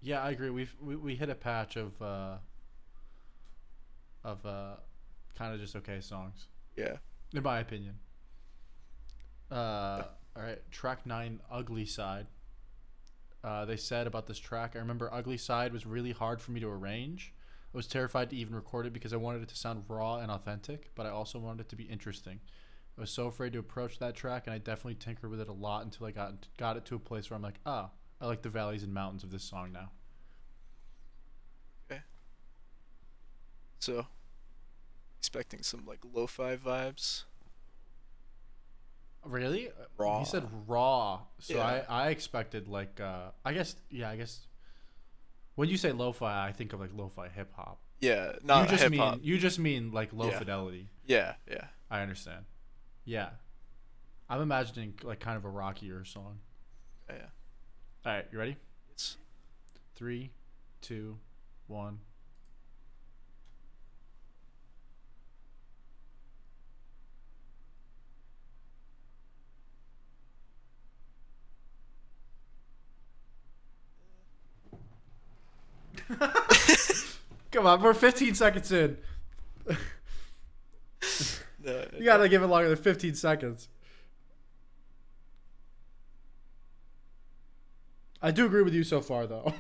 Speaker 1: Yeah, I agree. We hit a patch of kind of just okay songs,
Speaker 2: Yeah.
Speaker 1: in my opinion. All right, track 9, Ugly Side. They said about this track, I remember Ugly Side was really hard for me to arrange. I was terrified to even record it because I wanted it to sound raw and authentic, but I also wanted it to be interesting. I was so afraid to approach that track, and I definitely tinkered with it a lot until I got it to a place where I'm like, ah, I like the valleys and mountains of this song now.
Speaker 2: Okay. So, expecting some like lo-fi vibes.
Speaker 1: Really?
Speaker 2: Raw.
Speaker 1: He said raw. So
Speaker 2: Yeah.
Speaker 1: I expected like I guess when you say lo-fi, I think of like lo-fi hip hop.
Speaker 2: Yeah, not hip hop.
Speaker 1: You just mean like low
Speaker 2: Yeah.
Speaker 1: fidelity.
Speaker 2: Yeah, yeah.
Speaker 1: I understand. Yeah. I'm imagining like kind of a rockier song.
Speaker 2: Yeah, yeah.
Speaker 1: All right, you ready?
Speaker 2: It's
Speaker 1: 3, 2, 1. Come on, we're 15 seconds in.
Speaker 2: no,
Speaker 1: You gotta give it longer than 15 seconds. I do agree with you so far, though.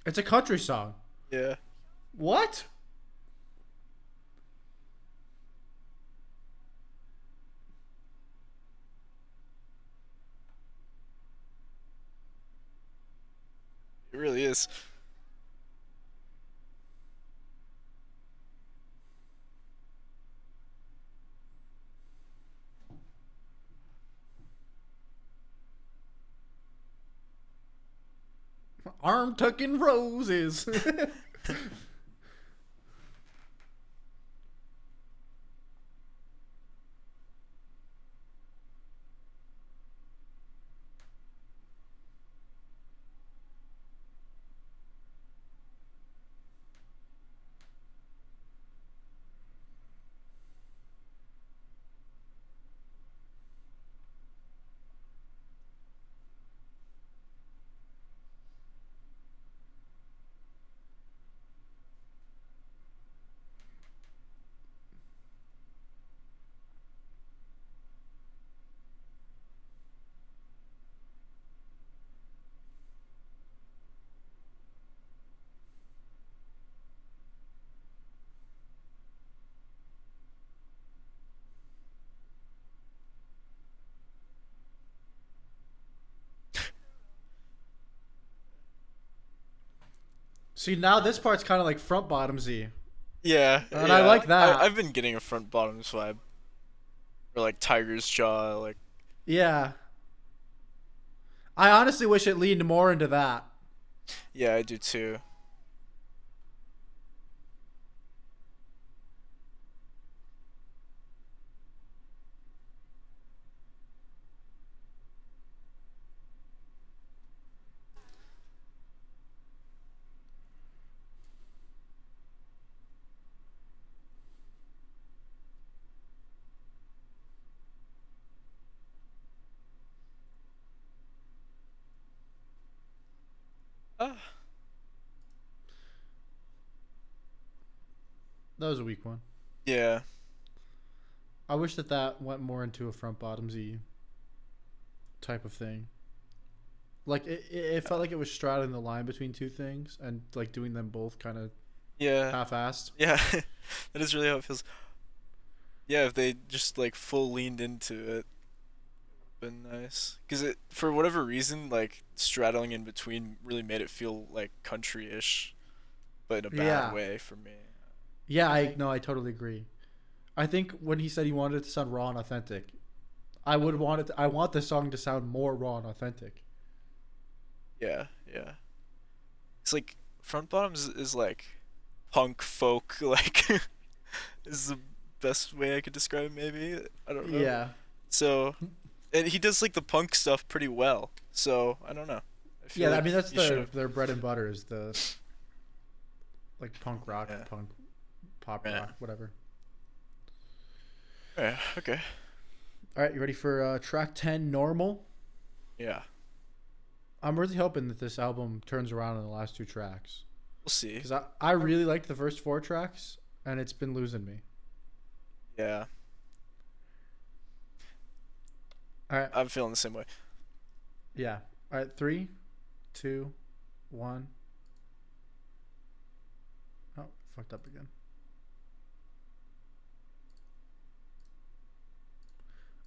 Speaker 1: It's a country song.
Speaker 2: Yeah.
Speaker 1: What?
Speaker 2: It really is.
Speaker 1: Arm tucking roses. See, now this part's kind of like front bottomsy,
Speaker 2: Yeah,
Speaker 1: and I
Speaker 2: yeah.
Speaker 1: like that.
Speaker 2: I've been getting a front bottoms vibe. Or like Tiger's Jaw, like
Speaker 1: Yeah. I honestly wish it leaned more into that.
Speaker 2: yeah, I do too. Ah,
Speaker 1: That was a weak one.
Speaker 2: yeah.
Speaker 1: I wish that went more into a front bottomsy type of thing. Like it felt like it was straddling the line between two things and like doing them both kind of
Speaker 2: Yeah.
Speaker 1: half-assed.
Speaker 2: Yeah. That is really how it feels. Yeah, if they just like full leaned into it, been nice. Cause it for whatever reason, like straddling in between really made it feel like country-ish, but in a bad
Speaker 1: Yeah.
Speaker 2: way for me.
Speaker 1: Yeah, I totally agree. I think when he said he wanted it to sound raw and authentic, I want the song to sound more raw and authentic.
Speaker 2: Yeah, yeah. It's like front bottoms is like punk folk like is the best way I could describe it, maybe. I don't know.
Speaker 1: Yeah.
Speaker 2: So, and he does like the punk stuff pretty well. So I don't know. I feel
Speaker 1: Yeah, I
Speaker 2: like
Speaker 1: mean that's
Speaker 2: he should
Speaker 1: their
Speaker 2: have.
Speaker 1: their bread and butter is the like punk rock,
Speaker 2: Yeah.
Speaker 1: punk pop
Speaker 2: Yeah.
Speaker 1: rock, whatever.
Speaker 2: Yeah. Okay.
Speaker 1: All right, you ready for track 10 Normal?
Speaker 2: Yeah.
Speaker 1: I'm really hoping that this album turns around in the last two tracks
Speaker 2: We'll see.
Speaker 1: cuz I really liked the first four tracks and it's been losing me.
Speaker 2: Yeah.
Speaker 1: All right.
Speaker 2: I'm feeling the same way.
Speaker 1: Yeah. All right, 3 2 1. Oh, fucked up again.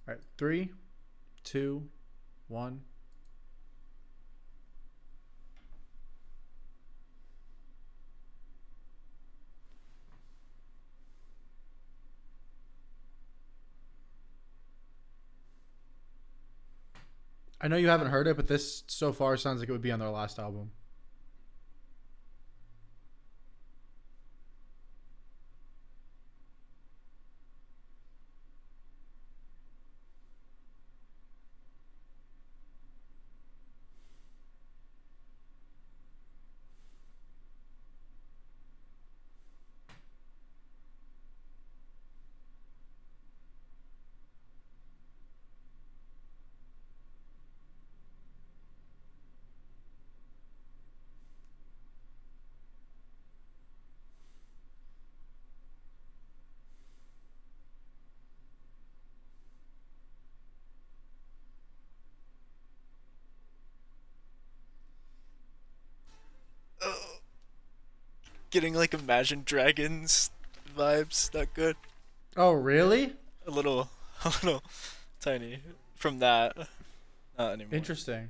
Speaker 1: All right, 3 2 1. I know you haven't heard it, but this so far sounds like it would be on their last album.
Speaker 2: getting like Imagine Dragons vibes. Not good.
Speaker 1: Oh, really?
Speaker 2: A little, a little tiny from that. Not anymore.
Speaker 1: Interesting.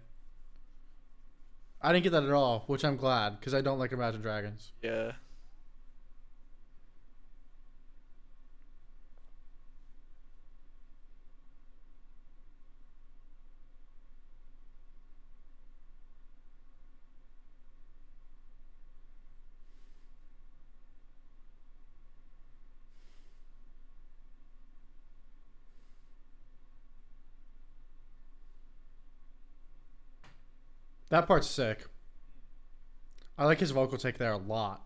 Speaker 1: I didn't get that at all, which I'm glad because I don't like Imagine Dragons.
Speaker 2: Yeah.
Speaker 1: That part's sick. I like his vocal take there a lot.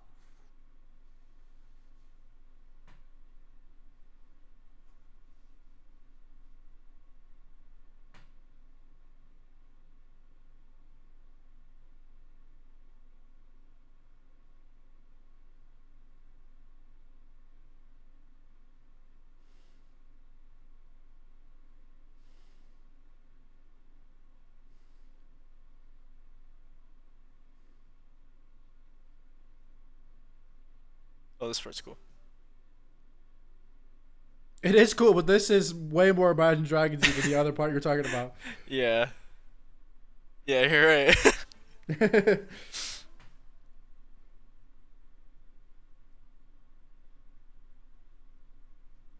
Speaker 2: Oh, this part's cool.
Speaker 1: It is cool, but this is way more Imagine Dragons than the other part you're talking about.
Speaker 2: Yeah. Yeah, you're right.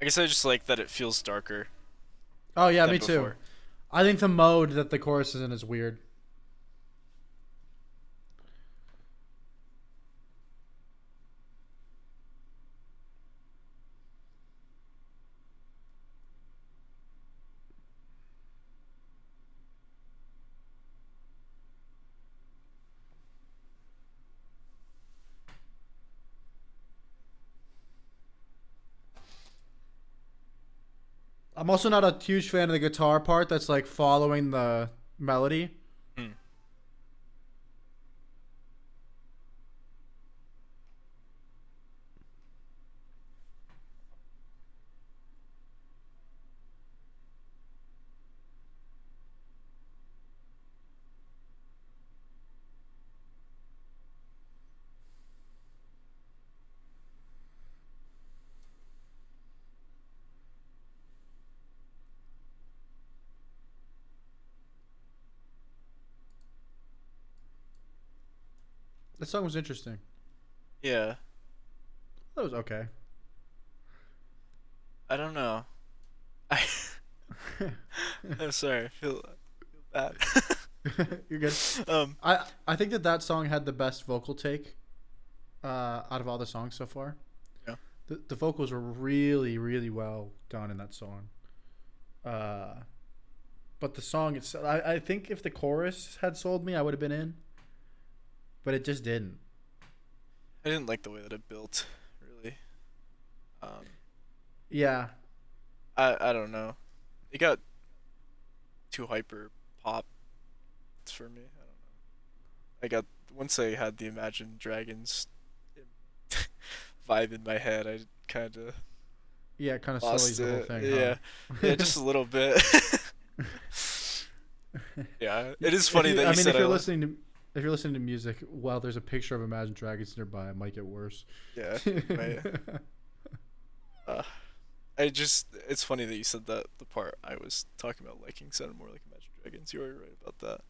Speaker 2: I guess I just like that it feels darker
Speaker 1: Oh yeah,
Speaker 2: than
Speaker 1: me too.
Speaker 2: before.
Speaker 1: I think the mode that the chorus is in is weird. I'm also not a huge fan of the guitar part that's like following the melody.
Speaker 2: Hmm.
Speaker 1: The song was interesting.
Speaker 2: Yeah.
Speaker 1: That was okay.
Speaker 2: I don't know. I I'm sorry. I feel bad.
Speaker 1: You're good.
Speaker 2: um.
Speaker 1: I think that song had the best vocal take out of all the songs so far.
Speaker 2: Yeah.
Speaker 1: The vocals were really really well done in that song. But the song itself, I think if the chorus had sold me, I would have been in. But it just didn't.
Speaker 2: I didn't like the way that it built. Really. Um.
Speaker 1: Yeah.
Speaker 2: I don't know. It got too hyper pop for me. I don't know. I got once I had the Imagine Dragons vibe in my head, I kind of
Speaker 1: Yeah, it kind of sullies
Speaker 2: lost
Speaker 1: the whole
Speaker 2: it.
Speaker 1: thing.
Speaker 2: Yeah,
Speaker 1: Huh?
Speaker 2: yeah, just a little bit. Yeah, it is funny that you said
Speaker 1: if you're listening to music while there's a picture of Imagine Dragons nearby, it might get worse.
Speaker 2: Yeah, right. I just it's funny that you said that the part I was talking about liking sounded more like Imagine Dragons. You were right about that.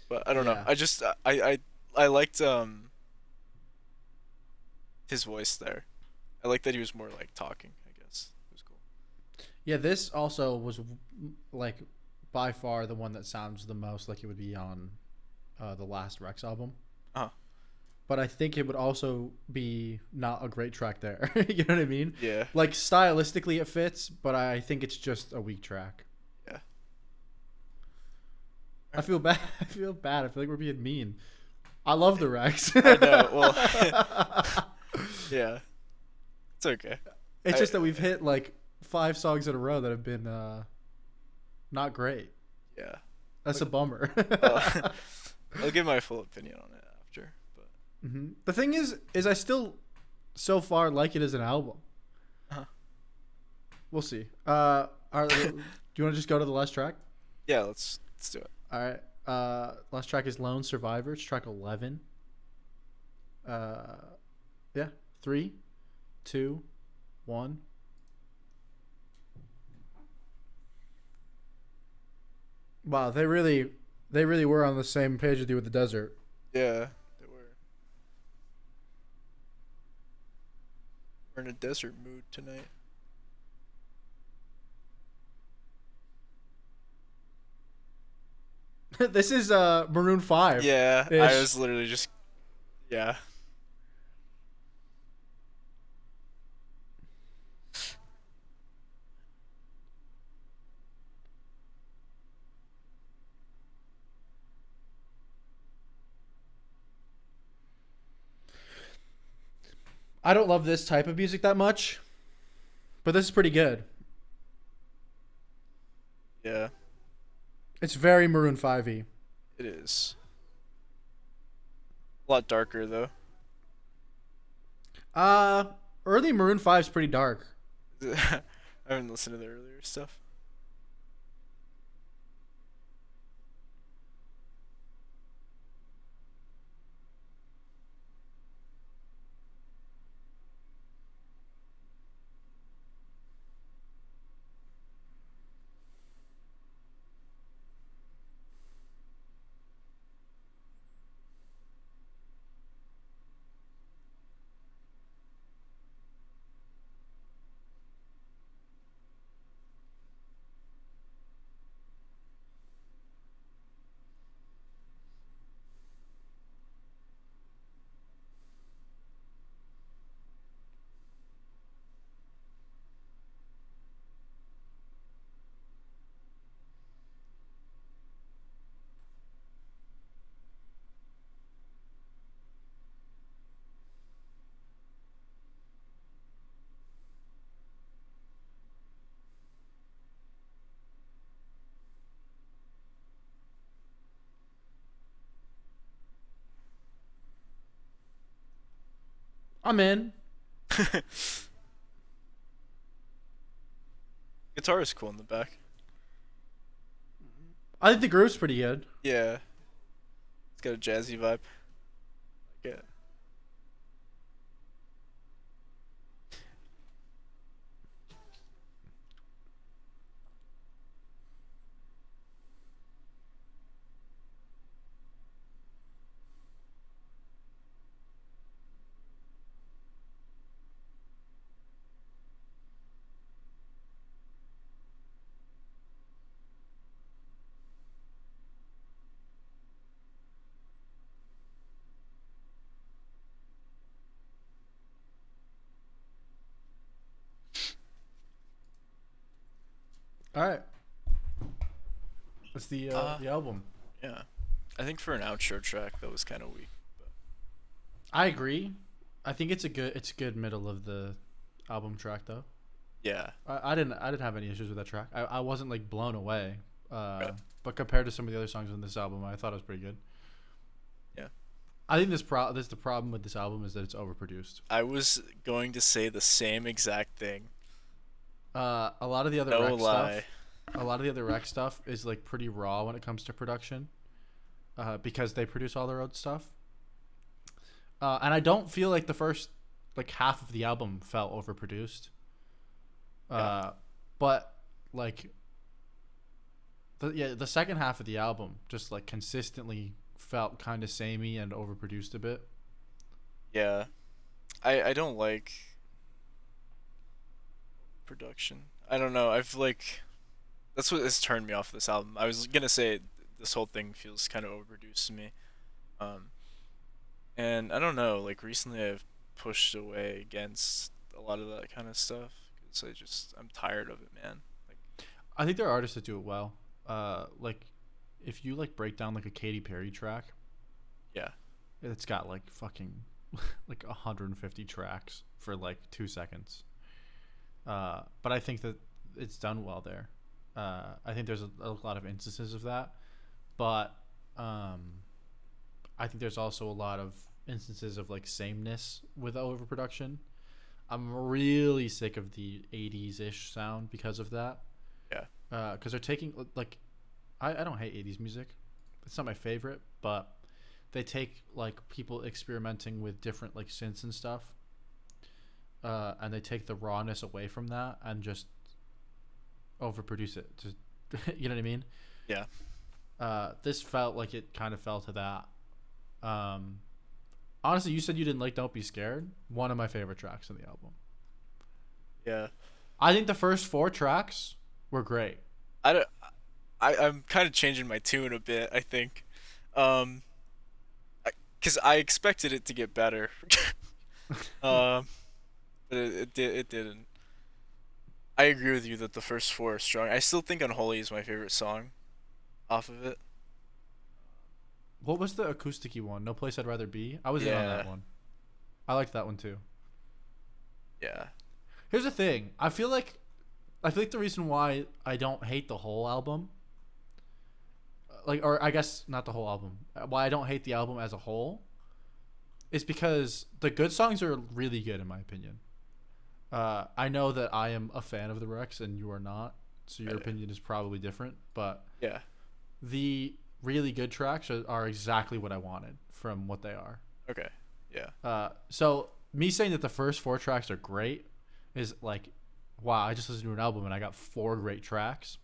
Speaker 2: But I don't know.
Speaker 1: Yeah.
Speaker 2: I just I liked his voice there. I like that he was more like talking, I guess. It was cool.
Speaker 1: Yeah, this also was like by far the one that sounds the most like it would be on the last Rex album.
Speaker 2: Uh-huh.
Speaker 1: But I think it would also be not a great track there. You know what I mean?
Speaker 2: Yeah.
Speaker 1: Like stylistically it fits, but I think it's just a weak track.
Speaker 2: Yeah.
Speaker 1: I feel bad. I feel bad. I feel like we're being mean. I love the Rex.
Speaker 2: I know. Well, yeah. It's okay.
Speaker 1: It's just that we've hit like 5 songs in a row that have been not great.
Speaker 2: Yeah.
Speaker 1: That's a bummer.
Speaker 2: I'll give my full opinion on it after. But
Speaker 1: The thing is I still so far like it as an album.
Speaker 2: Uh-huh.
Speaker 1: We'll see. Do you want to just go to the last track?
Speaker 2: yeah, let's do it.
Speaker 1: All right. Last track is Lone Survivor. It's track 11. Uh, yeah. 3, 2, 1. Wow, they really were on the same page with you with the desert.
Speaker 2: Yeah, they were. We're in a desert mood tonight.
Speaker 1: This is Maroon 5
Speaker 2: Yeah, I
Speaker 1: ish.
Speaker 2: was literally just yeah.
Speaker 1: I don't love this type of music that much, but this is pretty good.
Speaker 2: Yeah,
Speaker 1: It's very Maroon 5y.
Speaker 2: it is. A lot darker though.
Speaker 1: Uh Early Maroon 5's pretty dark.
Speaker 2: I haven't listened to the earlier stuff.
Speaker 1: I'm in.
Speaker 2: Guitar is cool in the back.
Speaker 1: I think the groove's pretty good.
Speaker 2: Yeah, it's got a jazzy vibe. Yeah.
Speaker 1: All right. That's the album.
Speaker 2: Yeah. I think for an outro track that was kind of weak. But
Speaker 1: I agree. I think it's a good middle of the album track though.
Speaker 2: yeah.
Speaker 1: I didn't have any issues with that track. I wasn't like blown away.
Speaker 2: Okay.
Speaker 1: But compared to some of the other songs on this album, I thought it was pretty good.
Speaker 2: Yeah.
Speaker 1: I think this the problem with this album is that it's overproduced.
Speaker 2: I was going to say the same exact thing.
Speaker 1: A lot of the other
Speaker 2: No
Speaker 1: rec
Speaker 2: lie.
Speaker 1: stuff, a lot of the other rec stuff is like pretty raw when it comes to production, because they produce all their own stuff. And I don't feel like the first like half of the album felt overproduced.
Speaker 2: Yeah.
Speaker 1: But like the second half of the album just like consistently felt kind of samey and overproduced a bit.
Speaker 2: Yeah. I don't like production. I don't know. I've like that's what has turned me off this album. I was gonna say this whole thing feels kind of overproduced to me. Um, and I don't know. Like recently, I've pushed away against a lot of that kind of stuff because I'm tired of it, man. Like
Speaker 1: I think there are artists that do it well. Like if you like break down like a Katy Perry track,
Speaker 2: yeah,
Speaker 1: it's got like fucking like 150 tracks for like 2 seconds. But I think that it's done well there. I think there's a lot of instances of that, but I think there's also a lot of instances of like sameness with overproduction. I'm really sick of the 80s ish sound because of that.
Speaker 2: yeah,
Speaker 1: Because they're taking like, I don't hate 80s music. It's not my favorite, but they take like people experimenting with different like synths and stuff, and they take the rawness away from that and just overproduce it. Just you know what I mean?
Speaker 2: Yeah.
Speaker 1: This felt like it kind of fell to that. Honestly, you said you didn't like "Don't Be Scared." One of my favorite tracks on the album.
Speaker 2: Yeah.
Speaker 1: I think the first 4 tracks were great.
Speaker 2: I don't, I'm kind of changing my tune a bit, I think. Um, because I expected it to get better. Um, but it didn't. I agree with you that the first four are strong. I still think "Unholy" is my favorite song off of it.
Speaker 1: What was the acousticy one? "No Place I'd Rather Be"? I was in on
Speaker 2: Yeah,
Speaker 1: that one. I liked that one too.
Speaker 2: yeah,
Speaker 1: Here's the thing. I feel like the reason why I don't hate the whole album, like, or I guess not the whole album, why I don't hate the album as a whole, is because the good songs are really good in my opinion. I know that I am a fan of the Rex and you are not, so your opinion is probably different. But
Speaker 2: yeah.
Speaker 1: the really good tracks are exactly what I wanted from what they are.
Speaker 2: Okay, yeah,
Speaker 1: So me saying that the first 4 tracks are great is like, wow, I just listened to an album and I got 4 great tracks.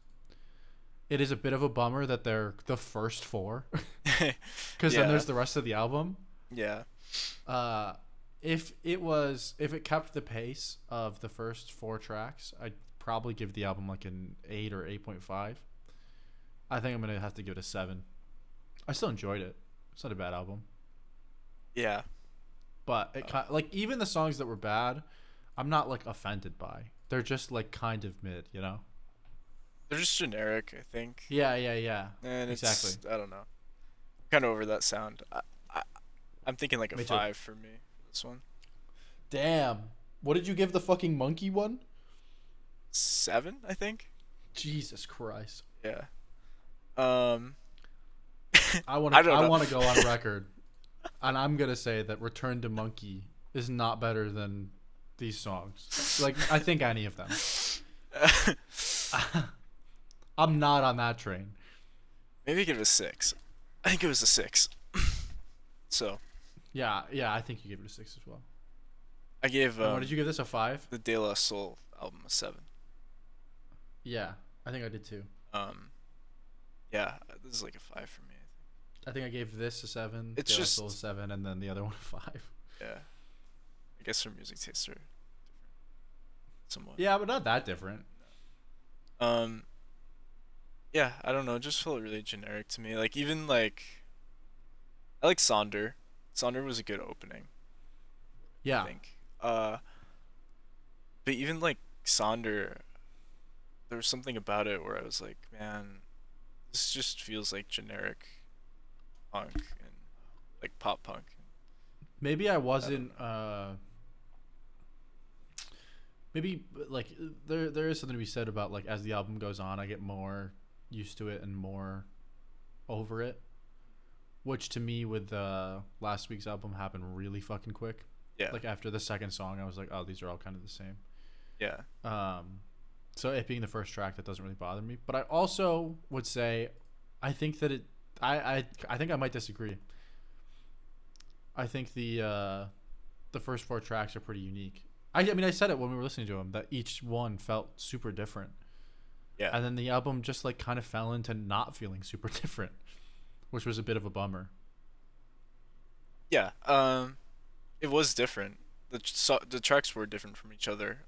Speaker 1: It is a bit of a bummer that they're the first 4, because then
Speaker 2: yeah,
Speaker 1: there's the rest of the album.
Speaker 2: yeah,
Speaker 1: If it kept the pace of the first 4 tracks, I'd probably give the album like an 8 or 8.5. I think I'm gonna have to give it a 7. I still enjoyed it. It's not a bad album,
Speaker 2: yeah.
Speaker 1: but like even the songs that were bad, I'm not like offended by. They're just like kind of mid, you know?
Speaker 2: They're just generic, I think,
Speaker 1: Yeah.
Speaker 2: and
Speaker 1: Exactly.
Speaker 2: it's, I don't know, kind of over that sound. I I'm thinking like a
Speaker 1: Me too.
Speaker 2: 5 for me for this one.
Speaker 1: Damn. What did you give the fucking monkey one?
Speaker 2: 7, I think.
Speaker 1: Jesus Christ.
Speaker 2: Yeah. Um,
Speaker 1: I want
Speaker 2: I
Speaker 1: to
Speaker 2: don't
Speaker 1: I
Speaker 2: know.
Speaker 1: want to go on record, and I'm going to say that Return to Monkey is not better than these songs. Like I think any of them. I'm not on that train.
Speaker 2: Maybe give it a 6. I think it was a 6. So
Speaker 1: Yeah, I think you gave it a 6 as well.
Speaker 2: I gave
Speaker 1: And what did you give this, a 5?
Speaker 2: the De La Soul album a 7.
Speaker 1: Yeah, I think I did too.
Speaker 2: Um, yeah, this is like a 5 for me.
Speaker 1: I think I gave this a 7,
Speaker 2: It's
Speaker 1: De La
Speaker 2: just
Speaker 1: Soul a 7, and then the other one a 5.
Speaker 2: Yeah, I guess our music tastes are different, somewhat.
Speaker 1: Yeah, but not that different.
Speaker 2: Um, yeah, I don't know. It just felt really generic to me. Like even like I like Sonder. Sonder was a good opening, I
Speaker 1: Yeah.
Speaker 2: think. But even like Sonder, there was something about it where I was like, man, this just feels like generic punk and like pop punk.
Speaker 1: Maybe I
Speaker 2: I don't
Speaker 1: wasn't maybe like there is something to be said about like as the album goes on, I get more used to it and more over it, which to me with last week's album happened really fucking quick.
Speaker 2: Yeah,
Speaker 1: Like after the second song, I was like, oh, these are all kind of the same.
Speaker 2: yeah,
Speaker 1: So it being the first track, that doesn't really bother me. But I also would say, I think that I think I might disagree. I think the first 4 tracks are pretty unique. I mean, I said it when we were listening to them that each one felt super different,
Speaker 2: yeah,
Speaker 1: and then the album just like kind of fell into not feeling super different, which was a bit of a bummer.
Speaker 2: yeah. It was different. The tracks were different from each other.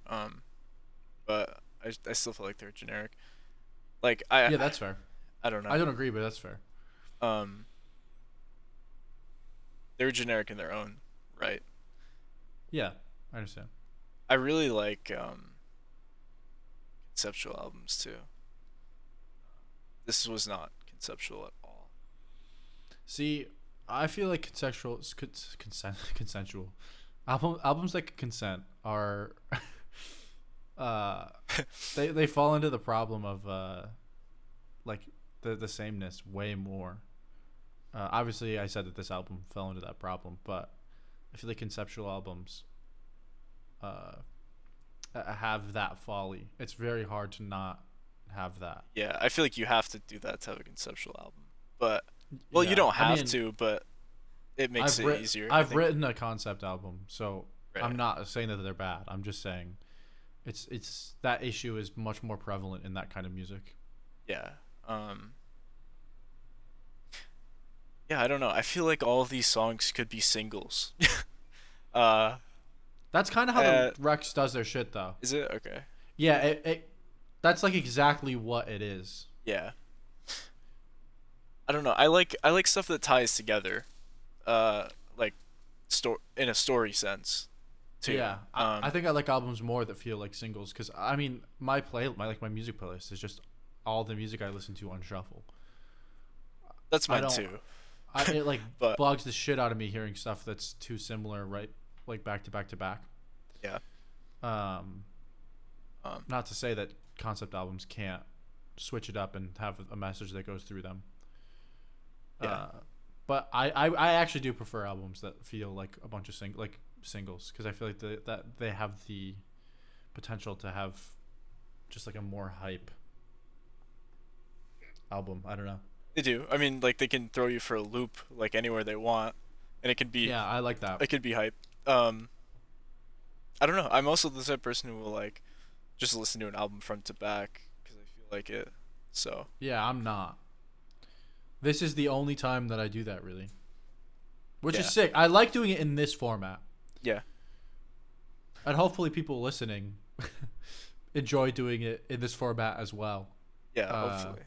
Speaker 2: But I still feel like they're generic. Like
Speaker 1: Yeah, that's fair.
Speaker 2: I don't know.
Speaker 1: I don't agree, but that's fair.
Speaker 2: Um, they're generic in their own right.
Speaker 1: Yeah, I understand.
Speaker 2: I really like conceptual albums too. This was not conceptual at all.
Speaker 1: See, I feel like consensual albums like Consent are uh they fall into the problem of like the sameness way more. Obviously I said that this album fell into that problem, but I feel like conceptual albums have that folly. It's very hard to not have that.
Speaker 2: Yeah, I feel like you have to do that to have a conceptual album. But well, you
Speaker 1: Yeah,
Speaker 2: don't
Speaker 1: I
Speaker 2: have
Speaker 1: mean,
Speaker 2: to, but it makes it easier.
Speaker 1: I've written a concept album, so
Speaker 2: Right.
Speaker 1: I'm not saying that they're bad. I'm just saying it's that issue is much more prevalent in that kind of music.
Speaker 2: Yeah. Yeah, I don't know. I feel like all of these songs could be singles. uh,
Speaker 1: That's kind of how the Rex does their shit, though.
Speaker 2: is it? Okay.
Speaker 1: Yeah, that's like exactly what it is.
Speaker 2: Yeah. I don't know. I like stuff that ties together, like in a story sense, too.
Speaker 1: Yeah, I think I like albums more that feel like singles because I mean my music playlist is just all the music I listen to on shuffle.
Speaker 2: That's mine too.
Speaker 1: It like
Speaker 2: But
Speaker 1: bugs the shit out of me hearing stuff that's too similar, right? Like back to back to back.
Speaker 2: yeah.
Speaker 1: Not to say that concept albums can't switch it up and have a message that goes through them.
Speaker 2: Yeah.
Speaker 1: But I actually do prefer albums that feel like a bunch of singles because I feel like that they have the potential to have just like a more hype album. I don't know.
Speaker 2: They do. I mean, like they can throw you for a loop like anywhere they want, and it could be
Speaker 1: Yeah, I like that.
Speaker 2: it could be hype. I don't know. I'm also the type of person who will like just listen to an album front to back because I feel like it. So
Speaker 1: Yeah, I'm not. This is the only time that I do that really. Which
Speaker 2: Yeah.
Speaker 1: is sick. I like doing it in this format.
Speaker 2: yeah,
Speaker 1: And hopefully people listening enjoy doing it in this format as well.
Speaker 2: yeah. Hopefully,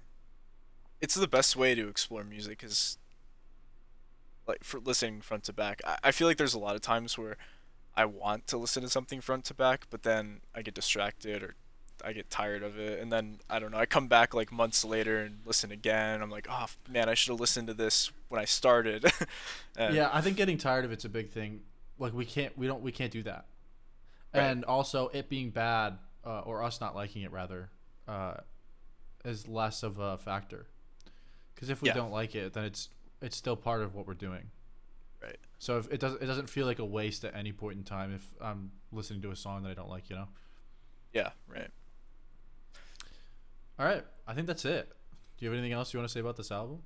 Speaker 2: it's the best way to explore music is like for listening front to back. I feel like there's a lot of times where I want to listen to something front to back, but then I get distracted or I get tired of it, and then I don't know. I come back like months later and listen again. I'm like, oh man, I should have listened to this when I started. And
Speaker 1: Yeah, I think getting tired of it's a big thing. Like we can't do that.
Speaker 2: Right.
Speaker 1: And also it being bad or us not liking it rather is less of a factor. Cuz if we
Speaker 2: Yeah.
Speaker 1: don't like it, then it's still part of what we're doing.
Speaker 2: Right.
Speaker 1: So if it doesn't feel like a waste at any point in time if I'm listening to a song that I don't like, you know.
Speaker 2: Yeah. Right.
Speaker 1: All right, I think that's it. Do you have anything else you want to say about this album?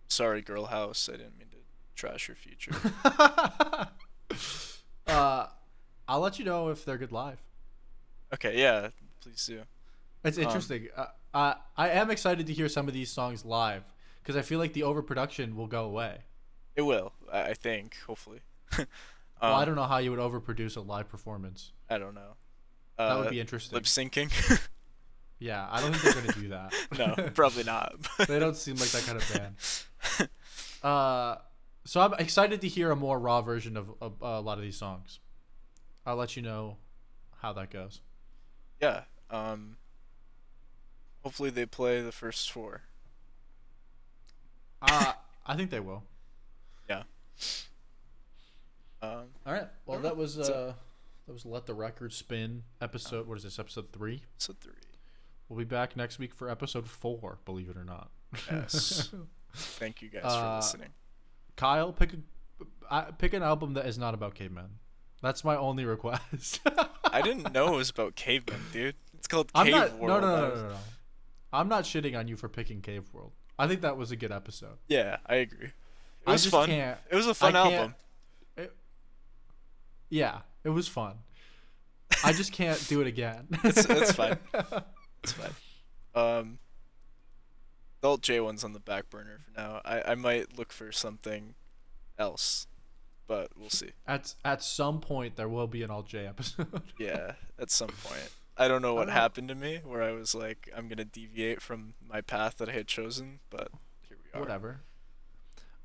Speaker 2: Sorry, Girl House. I didn't mean to trash your future.
Speaker 1: I'll let you know if they're good live.
Speaker 2: Okay. Yeah. Please do.
Speaker 1: It's interesting. I am excited to hear some of these songs live because I feel like the overproduction will go away.
Speaker 2: It will. I think. Hopefully.
Speaker 1: Well, I don't know how you would overproduce a live performance.
Speaker 2: I don't know.
Speaker 1: That would be interesting.
Speaker 2: Lip syncing.
Speaker 1: Yeah, I don't think they're gonna do that.
Speaker 2: No, probably not.
Speaker 1: They don't seem like that kind of band. So I'm excited to hear a more raw version of a lot of these songs. I'll let you know how that goes.
Speaker 2: Yeah. Hopefully they play the first 4.
Speaker 1: I think they will.
Speaker 2: Yeah.
Speaker 1: All right. Well,
Speaker 2: Alright,
Speaker 1: that was
Speaker 2: so-
Speaker 1: Let the Record Spin episode. What is this? Episode 3.
Speaker 2: So 3.
Speaker 1: We'll be back next week for episode 4. Believe it or not.
Speaker 2: Yes. Thank you guys for listening.
Speaker 1: Kyle, pick an album that is not about cavemen. That's my only request.
Speaker 2: I didn't know it was about cavemen, dude. It's called
Speaker 1: I'm
Speaker 2: Cave
Speaker 1: not.
Speaker 2: World.
Speaker 1: No. I'm not shitting on you for picking Cave World. I think that was a good episode.
Speaker 2: Yeah, I agree. It
Speaker 1: I
Speaker 2: was
Speaker 1: just
Speaker 2: fun.
Speaker 1: can't-
Speaker 2: It was a fun
Speaker 1: I can't-
Speaker 2: album.
Speaker 1: Yeah, it was fun. I just can't do it again.
Speaker 2: It's fine. It's fine. The Alt J one's on the back burner for now. I might look for something else, but we'll see.
Speaker 1: At some point there will be an Alt J episode.
Speaker 2: Yeah, at some point. I don't know what
Speaker 1: don't know.
Speaker 2: happened to me where I was like, I'm gonna deviate from my path that I had chosen, but here we are.
Speaker 1: Whatever.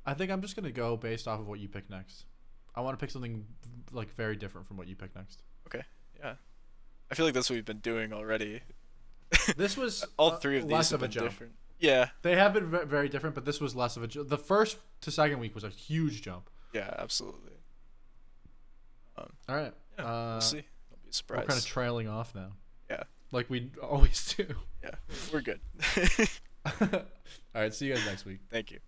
Speaker 1: I think I'm just gonna go based off of what you pick next. I want to pick something like very different from what you pick next.
Speaker 2: Okay, yeah. I feel like that's what we've been doing already.
Speaker 1: This was
Speaker 2: All 3 of these
Speaker 1: less
Speaker 2: have
Speaker 1: of a
Speaker 2: been
Speaker 1: jump.
Speaker 2: different. Yeah,
Speaker 1: They have been very different, but this was less of a jump. The first to second week was a huge jump.
Speaker 2: yeah, absolutely.
Speaker 1: All right.
Speaker 2: Yeah, we'll see. Don't be
Speaker 1: We're
Speaker 2: surprised.
Speaker 1: kind of trailing off now.
Speaker 2: Yeah,
Speaker 1: Like we always do.
Speaker 2: yeah, we're good.
Speaker 1: All right. See you guys next week.
Speaker 2: Thank you.